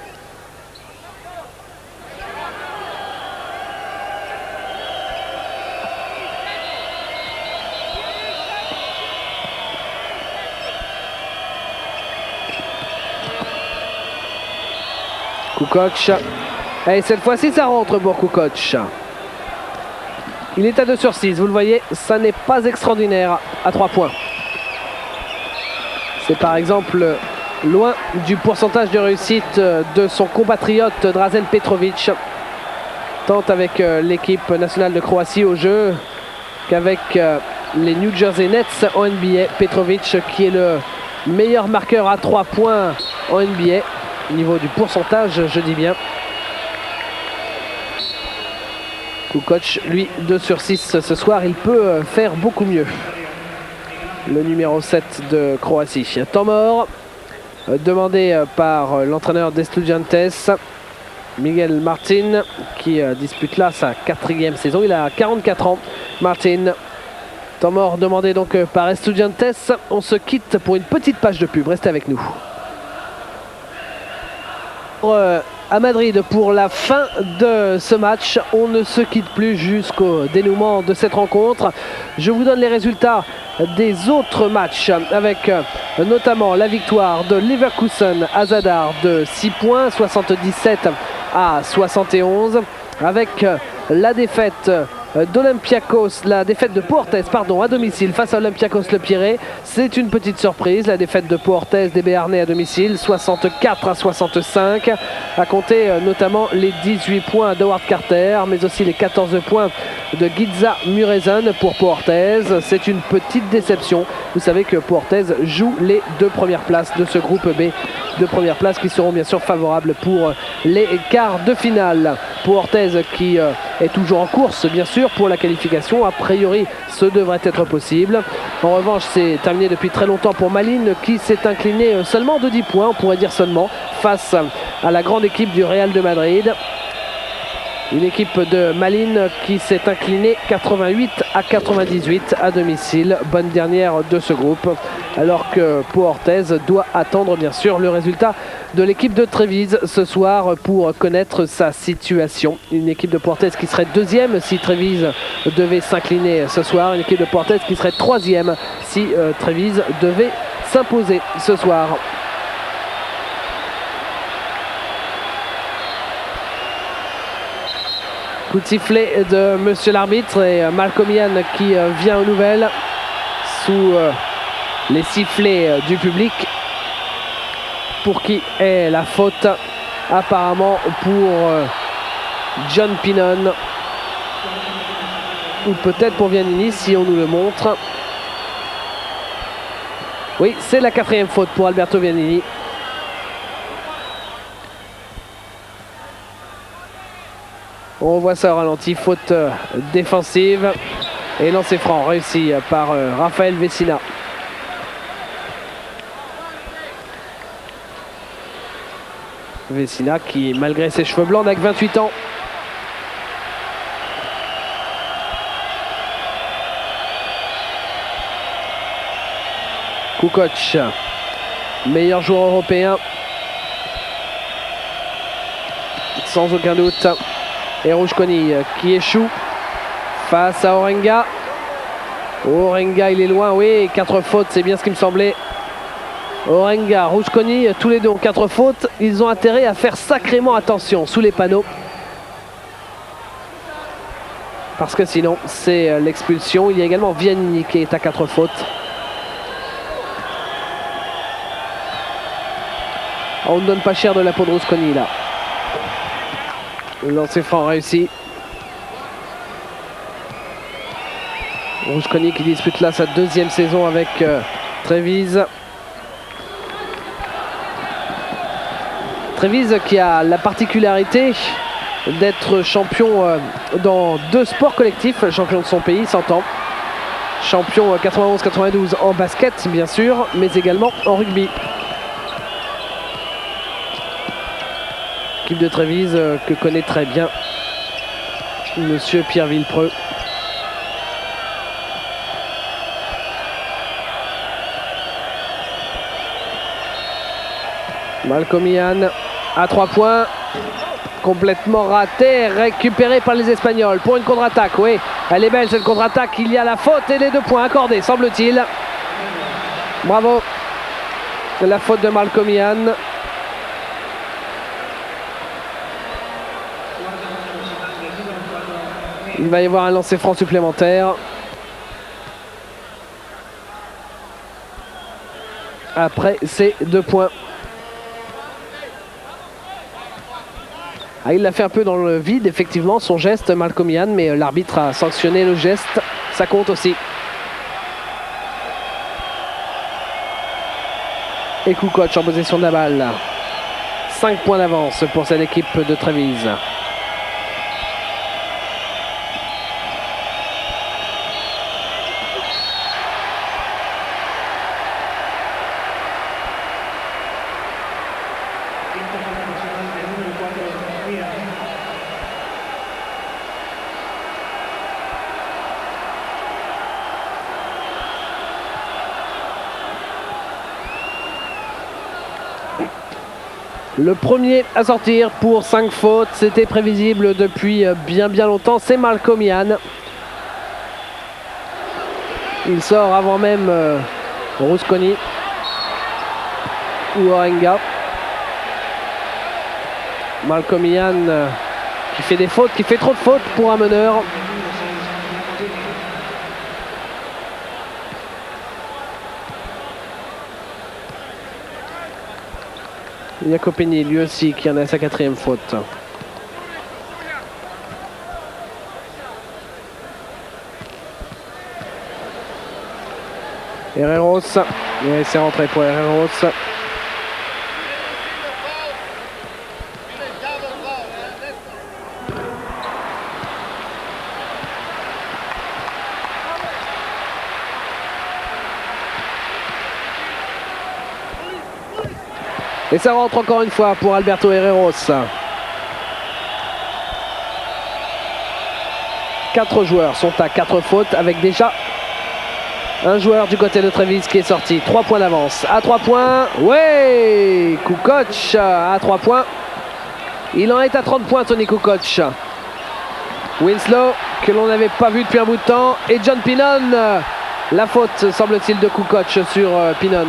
Kukoc. Et cette fois-ci, ça rentre pour Kukoc. Il est à 2 sur 6. Vous le voyez, ça n'est pas extraordinaire à 3 points. C'est par exemple loin du pourcentage de réussite de son compatriote Drazen Petrovic. Tant avec l'équipe nationale de Croatie au jeu qu'avec les New Jersey Nets en NBA. Petrovic qui est le meilleur marqueur à 3 points en NBA. Au niveau du pourcentage, je dis bien. Kukoc, lui, 2 sur 6 ce soir. Il peut faire beaucoup mieux. Le numéro 7 de Croatie. Temps mort demandé par l'entraîneur d'Estudiantes, Miguel Martin, qui dispute là sa 4e saison. Il a 44 ans, Martin. Temps mort demandé donc par Estudiantes. On se quitte pour une petite page de pub. Restez avec nous. À Madrid pour la fin de ce match. On ne se quitte plus jusqu'au dénouement de cette rencontre. Je vous donne les résultats des autres matchs avec notamment la victoire de Leverkusen à Zadar de 6 points, 77 à 71, avec la défaite d'Olympiakos, la défaite de Pau Orthez à domicile face à Olympiakos Le Pirée. C'est une petite surprise, la défaite de Pau Orthez des Béarnais à domicile, 64 à 65, à compter notamment les 18 points d'Howard Carter, mais aussi les 14 points de Ginza Murezen pour Pau Orthez. C'est une petite déception. Vous savez que Pau Orthez joue les 2 premières places de ce groupe B, 2 premières places qui seront bien sûr favorables pour les quarts de finale. Pau Orthez qui est toujours en course bien sûr pour la qualification. A priori, ce devrait être possible. En revanche, c'est terminé depuis très longtemps pour Malines qui s'est incliné seulement de 10 points, on pourrait dire seulement, face à la grande équipe du Real de Madrid. Une équipe de Malines qui s'est inclinée 88-98 à domicile. Bonne dernière de ce groupe. Alors que Pau Orthez doit attendre bien sûr le résultat de l'équipe de Trévise ce soir pour connaître sa situation. Une équipe de Pau Orthez qui serait deuxième si Trévise devait s'incliner ce soir. Une équipe de Pau Orthez qui serait troisième si Trévise devait s'imposer ce soir. Coup de sifflet de monsieur l'arbitre et Malcolm Ian qui vient aux nouvelles sous les sifflets du public. Pour qui est la faute? Apparemment pour John Pinon. Ou peut-être pour Viannini si on nous le montre. Oui, c'est la 4e faute pour Alberto Viannini. On voit ça au ralenti, faute défensive et lancer franc réussi par Raphaël Vecina. Vecina qui, malgré ses cheveux blancs, n'a que 28 ans. Kukoc, meilleur joueur européen, sans aucun doute. Et Rouchkoni qui échoue face à Orenga. Orenga, il est loin, oui, 4 fautes, c'est bien ce qui me semblait. Orenga, Rouchkoni, tous les deux ont 4 fautes. Ils ont intérêt à faire sacrément attention sous les panneaux. Parce que sinon, c'est l'expulsion. Il y a également Viannini qui est à 4 fautes. On ne donne pas cher de la peau de Rouchkoni là. Le lancer franc réussi. Rouchkoni qui dispute là sa 2e saison avec Trévise. Trévise qui a la particularité d'être champion dans 2 sports collectifs, champion de son pays, 100 ans. Champion 91-92 en basket bien sûr, mais également en rugby. Équipe de Trévise que connaît très bien monsieur Pierre Villepreux. Malcolm Ian à 3 points, complètement raté, récupéré par les Espagnols pour une contre-attaque. Oui, elle est belle cette contre-attaque, il y a la faute et les 2 points accordés semble-t-il. Bravo, la faute de Malcolm Ian. Il va y avoir un lancer franc supplémentaire. Après ces 2 points. Ah, il l'a fait un peu dans le vide, effectivement, son geste, Malcolm Ian, mais l'arbitre a sanctionné le geste. Ça compte aussi. Et Kukoc en possession de la balle. 5 points d'avance pour cette équipe de Trévise. Le premier à sortir pour 5 fautes, c'était prévisible depuis bien longtemps, c'est Malcolm Ian. Il sort avant même Rouchkoni ou Orenga. Malcolm Ian qui fait des fautes, qui fait trop de fautes pour un meneur. Jacopini lui aussi qui en a sa 4e faute. Herreros, et c'est rentré pour Herreros. Et ça rentre encore une fois pour Alberto Herreros. 4 joueurs sont à 4 fautes avec déjà un joueur du côté de Trevize qui est sorti. 3 points d'avance. À 3 points. Ouais, Kukoc à 3 points. Il en est à 30 points, Tony Kukoc. Winslow, que l'on n'avait pas vu depuis un bout de temps. Et John Pinon. La faute, semble-t-il, de Kukoc sur Pinon.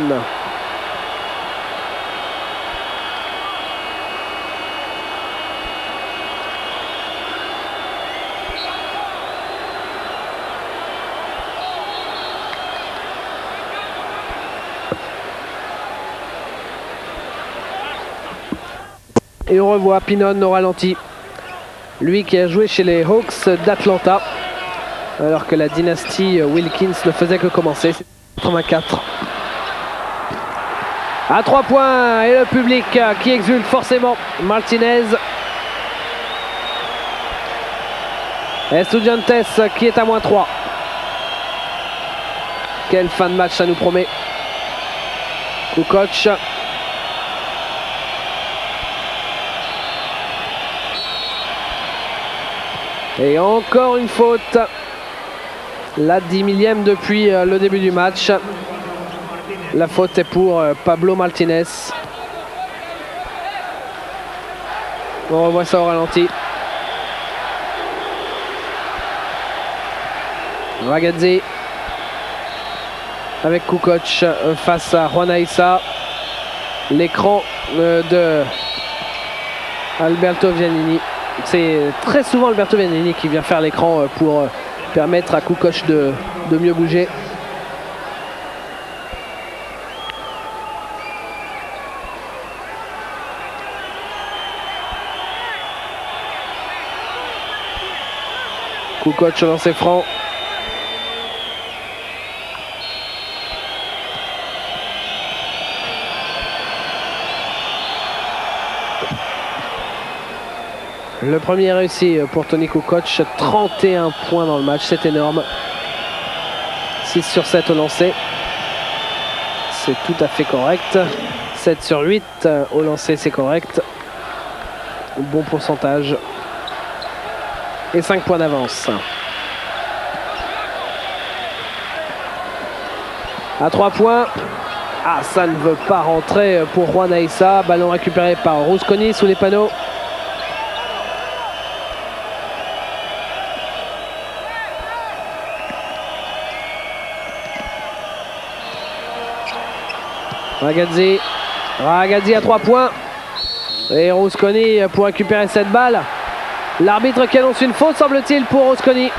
Et on revoit Pinon au ralenti. Lui qui a joué chez les Hawks d'Atlanta. Alors que la dynastie Wilkins ne faisait que commencer. C'est 84. À 3 points. Et le public qui exulte forcément. Martinez. Estudiantes qui est à -3. Quelle fin de match ça nous promet. Kukoc. Et encore une faute. La 10 millième depuis le début du match. La faute est pour Pablo Martinez. On revoit ça au ralenti. Ragazzi avec Kukoc face à Juan Aissa. L'écran de Alberto Giannini. C'est très souvent Alberto Giannini qui vient faire l'écran pour permettre à Kukoc de mieux bouger. Kukoc au lancer franc. Le premier réussi pour Tony Kukoc, 31 points dans le match, c'est énorme. 6 sur 7 au lancer, c'est tout à fait correct. 7 sur 8 au lancer, c'est correct. Bon pourcentage. Et 5 points d'avance. À 3 points. Ah, ça ne veut pas rentrer pour Juan Aissa. Ballon récupéré par Rusconi sous les panneaux. Ragazzi à 3 points. Et Rusconi pour récupérer cette balle. L'arbitre qui annonce une faute, semble-t-il, pour Rusconi.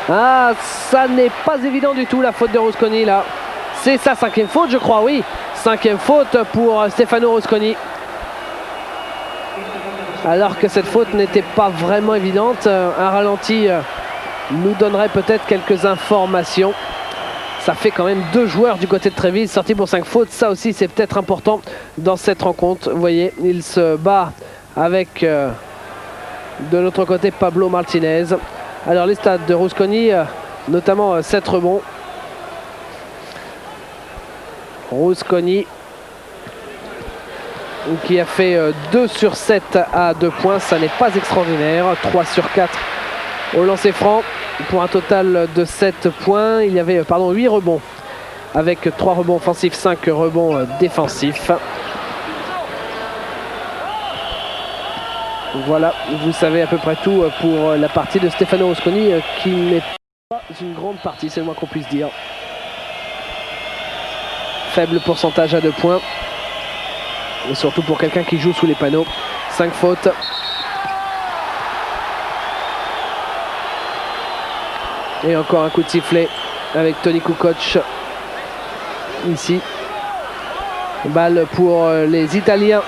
Ah, ça n'est pas évident du tout, la faute de Rusconi là. C'est sa 5e faute, je crois, oui. 5e faute pour Stefano Rusconi. Alors que cette faute n'était pas vraiment évidente. Un ralenti nous donnerait peut-être quelques informations. Ça fait quand même 2 joueurs du côté de Trevize sortis pour 5 fautes. Ça aussi, c'est peut-être important dans cette rencontre. Vous voyez, il se bat avec de l'autre côté Pablo Martinez. Alors les stats de Rusconi, notamment 7 rebonds. Rusconi qui a fait 2 sur 7 à 2 points. Ça n'est pas extraordinaire. 3 sur 4 au lancer franc. Pour un total de 7 points, il y avait 8 rebonds avec 3 rebonds offensifs, 5 rebonds défensifs. Voilà, vous savez à peu près tout pour la partie de Stefano Rusconi qui n'est pas une grande partie, c'est le moins qu'on puisse dire. Faible pourcentage à 2 points. Et surtout pour quelqu'un qui joue sous les panneaux. 5 fautes. Et encore un coup de sifflet avec Tony Kukoc ici. Balle pour les Italiens.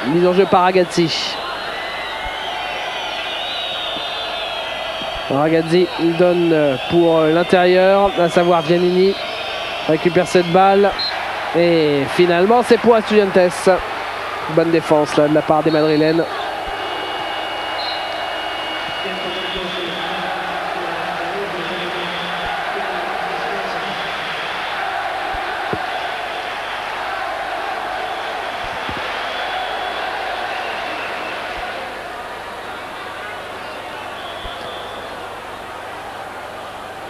Mise en jeu par Ragazzi. Ragazzi donne pour l'intérieur, à savoir Giannini. Récupère cette balle. Et finalement c'est pour Estudiantes. Bonne défense là de la part des Madrilènes.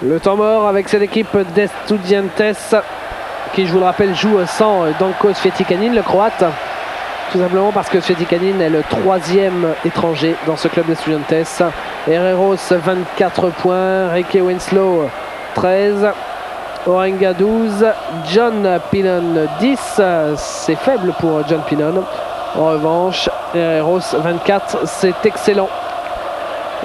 Le temps mort avec cette équipe d'Estudiantes qui, je vous le rappelle, joue sans Danko Svetikanin, le croate. Tout simplement parce que Svetikanin est le 3e étranger dans ce club d'Estudiantes. Herreros 24 points, Ricky Winslow 13, Orenga 12, John Pinon 10, c'est faible pour John Pinon. En revanche, Herreros 24, c'est excellent.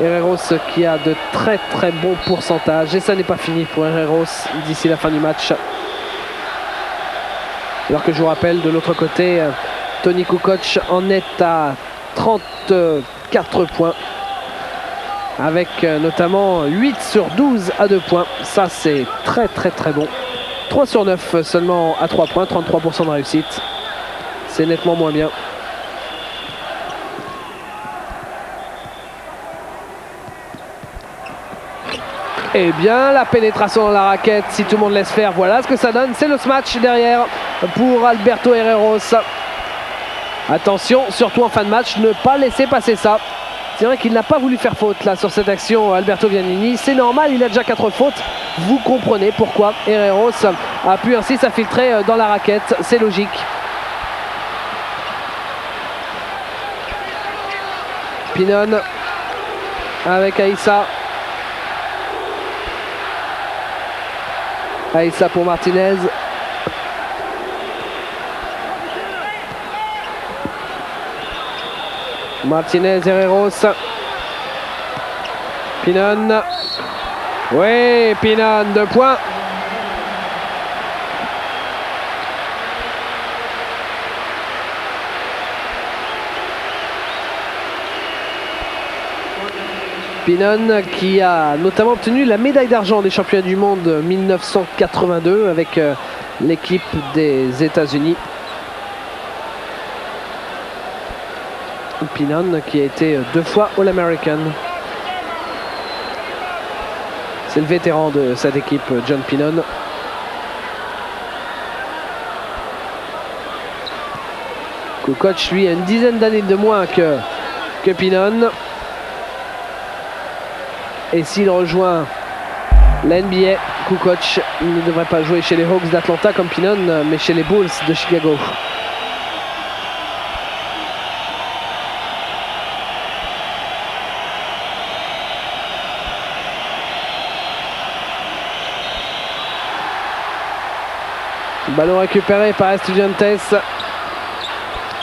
Herreros qui a de très très bons pourcentages et ça n'est pas fini pour Herreros d'ici la fin du match. Alors que je vous rappelle, de l'autre côté, Toni Kukoc en est à 34 points avec notamment 8 sur 12 à 2 points. Ça c'est très très très bon. 3 sur 9 seulement à 3 points, 33% de réussite. C'est nettement moins bien. Eh bien, la pénétration dans la raquette, si tout le monde laisse faire, voilà ce que ça donne. C'est le smash derrière pour Alberto Herreros. Attention, surtout en fin de match, ne pas laisser passer ça. C'est vrai qu'il n'a pas voulu faire faute là sur cette action, Alberto Giannini. C'est normal, il a déjà 4 fautes. Vous comprenez pourquoi Herreros a pu ainsi s'infiltrer dans la raquette. C'est logique. Pinon avec Aïssa. Aïssa pour Martinez. Martinez, Herreros. Pinon. Oui, Pinon, 2 points. Pinon qui a notamment obtenu la médaille d'argent des championnats du monde 1982 avec l'équipe des États-Unis. Pinon qui a été 2 fois All-American. C'est le vétéran de cette équipe, John Pinon. Kukoc, lui, a une dizaine d'années de moins que Pinon. Et s'il rejoint la NBA, Kukoc ne devrait pas jouer chez les Hawks d'Atlanta comme Pinon, mais chez les Bulls de Chicago. Ballon récupéré par Estudiantes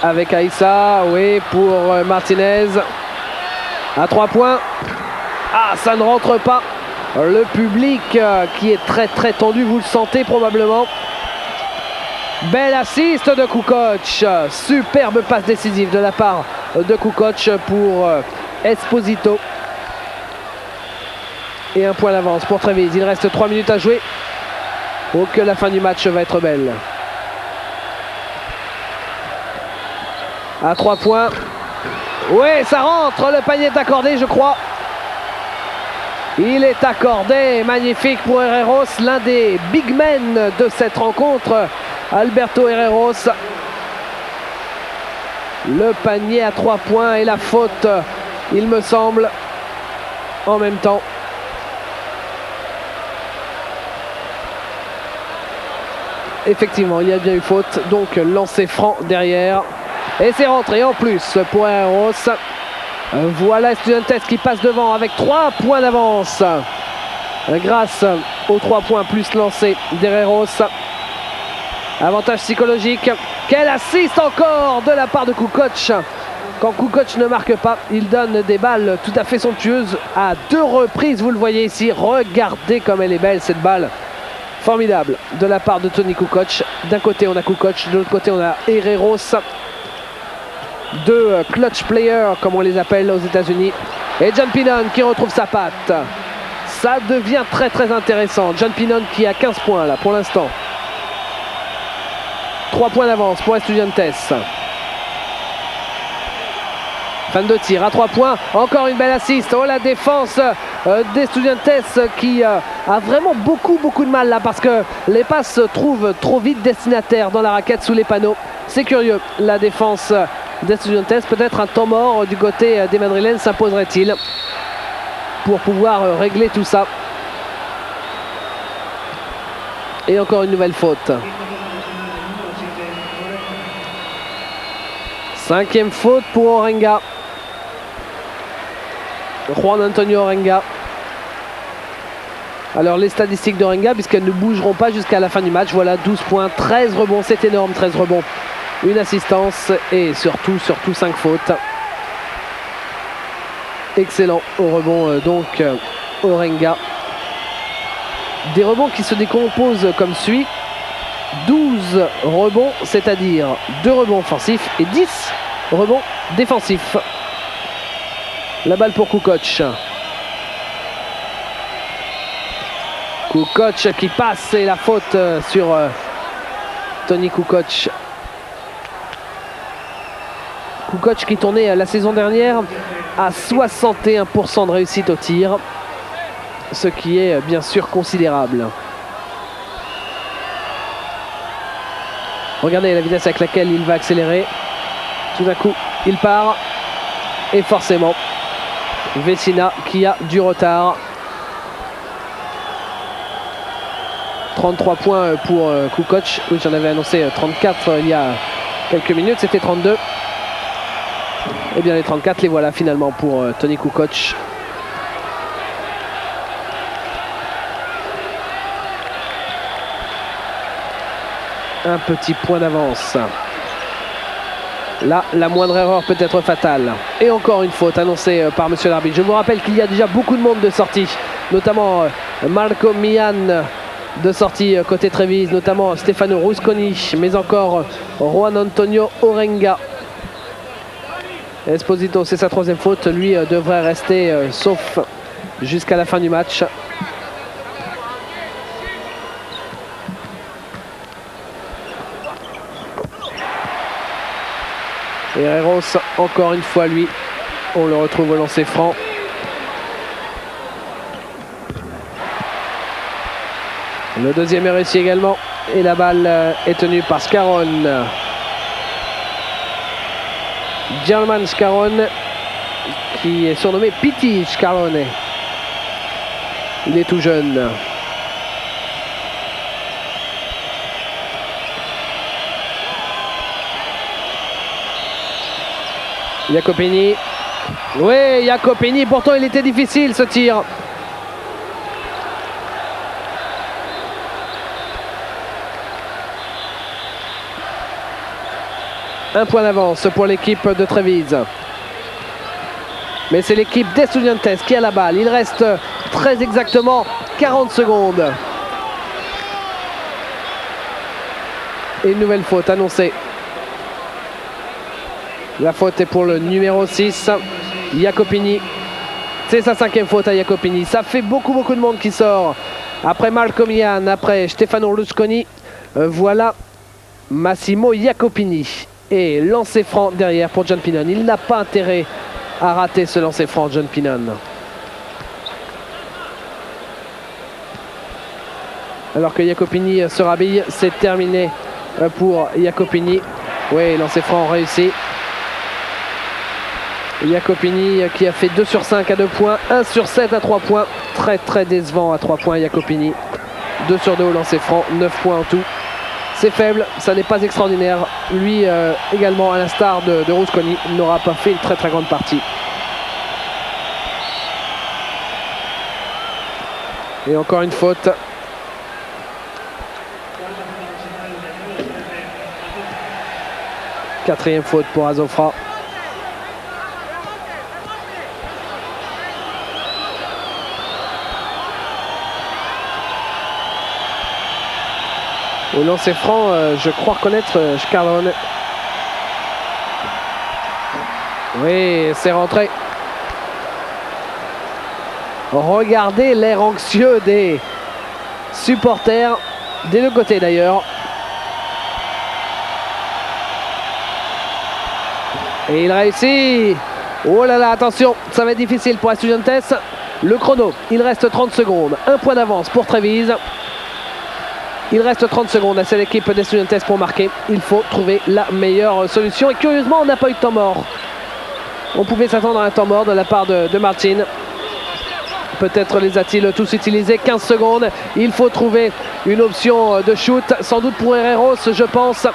avec Aïssa, oui, pour Martinez. À 3 points. Ah, ça ne rentre pas. Le public qui est très très tendu, vous le sentez probablement. Belle assist de Kukoc. Superbe passe décisive de la part de Kukoc pour Esposito. Et un point d'avance pour Trévise. Il reste 3 minutes à jouer. Oh, que la fin du match va être belle. À 3 points. Oui, ça rentre. Le panier est accordé, je crois. Il est accordé. Magnifique pour Herreros. L'un des big men de cette rencontre. Alberto Herreros. Le panier à 3 points et la faute, il me semble, en même temps. Effectivement, il y a bien eu faute, donc lancer franc derrière. Et c'est rentré en plus pour Herreros. Voilà Estudiantes qui passe devant avec 3 points d'avance. Grâce aux 3 points plus lancés d'Herreros. Avantage psychologique. Quel assist encore de la part de Kukoc. Quand Kukoc ne marque pas, il donne des balles tout à fait somptueuses à 2 reprises. Vous le voyez ici. Regardez comme elle est belle cette balle. Formidable de la part de Toni Kukoc. D'un côté on a Kukoc, de l'autre côté on a Herreros. 2 clutch players comme on les appelle aux États-Unis. Et John Pinon qui retrouve sa patte. Ça devient très très intéressant. John Pinon qui a 15 points là pour l'instant. 3 points d'avance pour Estudiantes. Fin de tir à 3 points. Encore une belle assist. Oh, la défense d'Estudiantes qui a vraiment beaucoup de mal là parce que les passes trouvent trop vite destinataire dans la raquette sous les panneaux. C'est curieux. La défense d'Estudiantes, peut-être un temps mort du côté des Madrilènes s'imposerait-il pour pouvoir régler tout ça. Et encore une nouvelle faute. 5e faute pour Orenga. Juan Antonio Orenga. Alors les statistiques d'Orenga, puisqu'elles ne bougeront pas jusqu'à la fin du match. Voilà, 12 points, 13 rebonds, c'est énorme, 13 rebonds. Une assistance et surtout 5 fautes. Excellent au rebond donc Orenga. Des rebonds qui se décomposent comme suit. 12 rebonds, c'est-à-dire 2 rebonds offensifs et 10 rebonds défensifs. La balle pour Kukoc. Kukoc qui passe et la faute sur Toni Kukoc. Kukoc qui tournait la saison dernière à 61% de réussite au tir, ce qui est bien sûr considérable. Regardez la vitesse avec laquelle il va accélérer. Tout d'un coup, il part. Et forcément, Vecina qui a du retard. 33 points pour Kukoc. Oui, j'en avais annoncé 34 il y a quelques minutes. C'était 32. Et bien les 34, les voilà finalement pour Toni Kukoc. Un petit point d'avance. Là, la moindre erreur peut être fatale. Et encore une faute annoncée par monsieur l'arbitre. Je vous rappelle qu'il y a déjà beaucoup de monde de sortie, notamment Marco Millan de sortie côté Treviso, notamment Stefano Rusconi, mais encore Juan Antonio Orenga. Esposito, c'est sa 3e faute. Lui devrait rester sauf jusqu'à la fin du match. Et Herreros, encore une fois, lui, on le retrouve au lancer franc. Le 2e est réussi également. Et la balle est tenue par Scarone. German Scarone, qui est surnommé Piti Scarone. Il est tout jeune. Jacopini. Oui, Jacopini, pourtant il était difficile ce tir. Un point d'avance pour l'équipe de Treviso. Mais c'est l'équipe d'Estudiantes qui a la balle. Il reste très exactement 40 secondes. Et une nouvelle faute annoncée. La faute est pour le numéro 6, Jacopini. C'est sa 5e faute à Jacopini. Ça fait beaucoup de monde qui sort. Après Marco Millan, après Stefano Rusconi. Voilà Massimo Jacopini. Et lancer franc derrière pour John Pinnon. Il n'a pas intérêt à rater ce lancer franc, John Pinnon. Alors que Jacopini se rhabille, c'est terminé pour Jacopini. Oui, lancer franc réussi. Jacopini qui a fait 2 sur 5 à 2 points, 1 sur 7 à 3 points. Très décevant à 3 points Jacopini. 2 sur 2 au lancer franc, 9 points en tout. C'est faible, ça n'est pas extraordinaire. Lui également, à l'instar de Rusconi, n'aura pas fait une très grande partie. Et encore une faute. Quatrième faute pour Azofra. Au lancer franc, je crois reconnaître Scarone. Oui, c'est rentré. Regardez l'air anxieux des supporters, des deux côtés d'ailleurs. Et il réussit. Oh là là, attention, ça va être difficile pour Estudiantes. Le chrono, il reste 30 secondes. Un point d'avance pour Treviso. Il reste 30 secondes à cette équipe d'Estudiantes pour marquer. Il faut trouver la meilleure solution. Et curieusement, on n'a pas eu de temps mort. On pouvait s'attendre à un temps mort de la part de Martin, Peut-être les a-t-il tous utilisés. 15 secondes. Il faut trouver une option de shoot. Sans doute pour Herreros, je pense.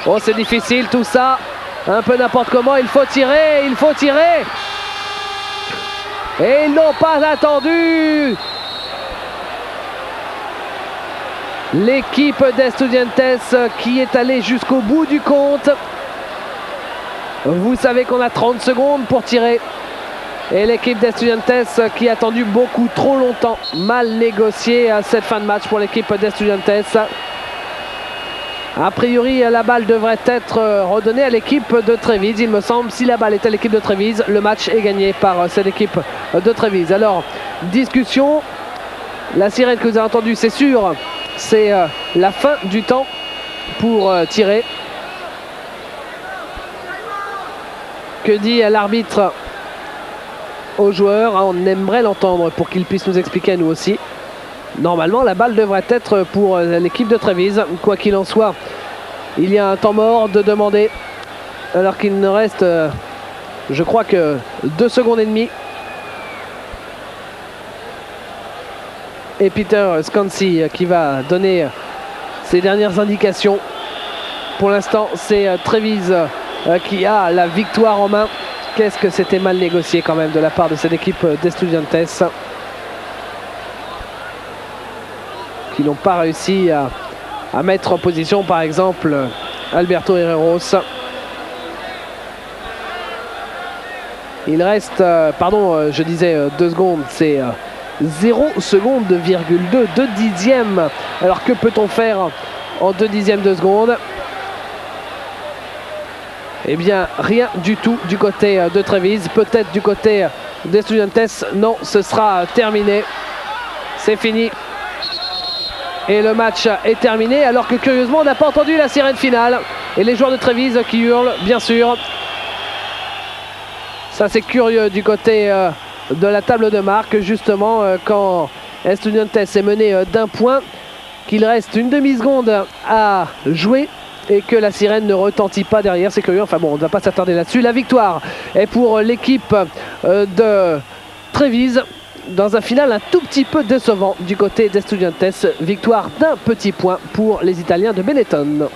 Oh, c'est difficile tout ça. Un peu n'importe comment. Il faut tirer. Il faut tirer. Et ils n'ont pas attendu. L'équipe d'Estudiantes qui est allée jusqu'au bout du compte. Vous savez qu'on a 30 secondes pour tirer. Et l'équipe d'Estudiantes qui a attendu beaucoup trop longtemps. Mal négocié à cette fin de match pour l'équipe d'Estudiantes. A priori, la balle devrait être redonnée à l'équipe de Trévise, il me semble. Si la balle est à l'équipe de Trévise, le match est gagné par cette équipe de Trévise. Alors, discussion. La sirène que vous avez entendue, c'est sûr, c'est la fin du temps pour tirer. Que dit l'arbitre aux joueurs? On aimerait l'entendre pour qu'il puisse nous expliquer à nous aussi. Normalement, la balle devrait être pour l'équipe de Trévise. Quoi qu'il en soit, il y a un temps mort de demander. Alors qu'il ne reste, je crois que 2 secondes et demie. Et Peter Scansi qui va donner ses dernières indications. Pour l'instant, c'est Trévise qui a la victoire en main. Qu'est-ce que c'était mal négocié quand même de la part de cette équipe d'Estudiantes, qui n'ont pas réussi à mettre en position par exemple Alberto Herreros. Il reste, je disais 2 secondes, c'est 0 seconde, 2 dixièmes. Alors que peut-on faire en 2 dixièmes de seconde? Eh bien, rien du tout du côté de Trévise. Peut-être du côté d'Estudiantes. Non, ce sera terminé. C'est fini. Et le match est terminé. Alors que curieusement, on n'a pas entendu la sirène finale. Et les joueurs de Trévise qui hurlent, bien sûr. Ça, c'est curieux du côté de la table de marque. Justement, quand Estudiantes est mené d'1 point, qu'il reste une demi-seconde à jouer. Et que la sirène ne retentit pas derrière, c'est curieux, enfin bon, on ne va pas s'attarder là-dessus. La victoire est pour l'équipe de Trévise dans un final un tout petit peu décevant du côté d'Estudiantes. Victoire d'1 petit point pour les Italiens de Benetton.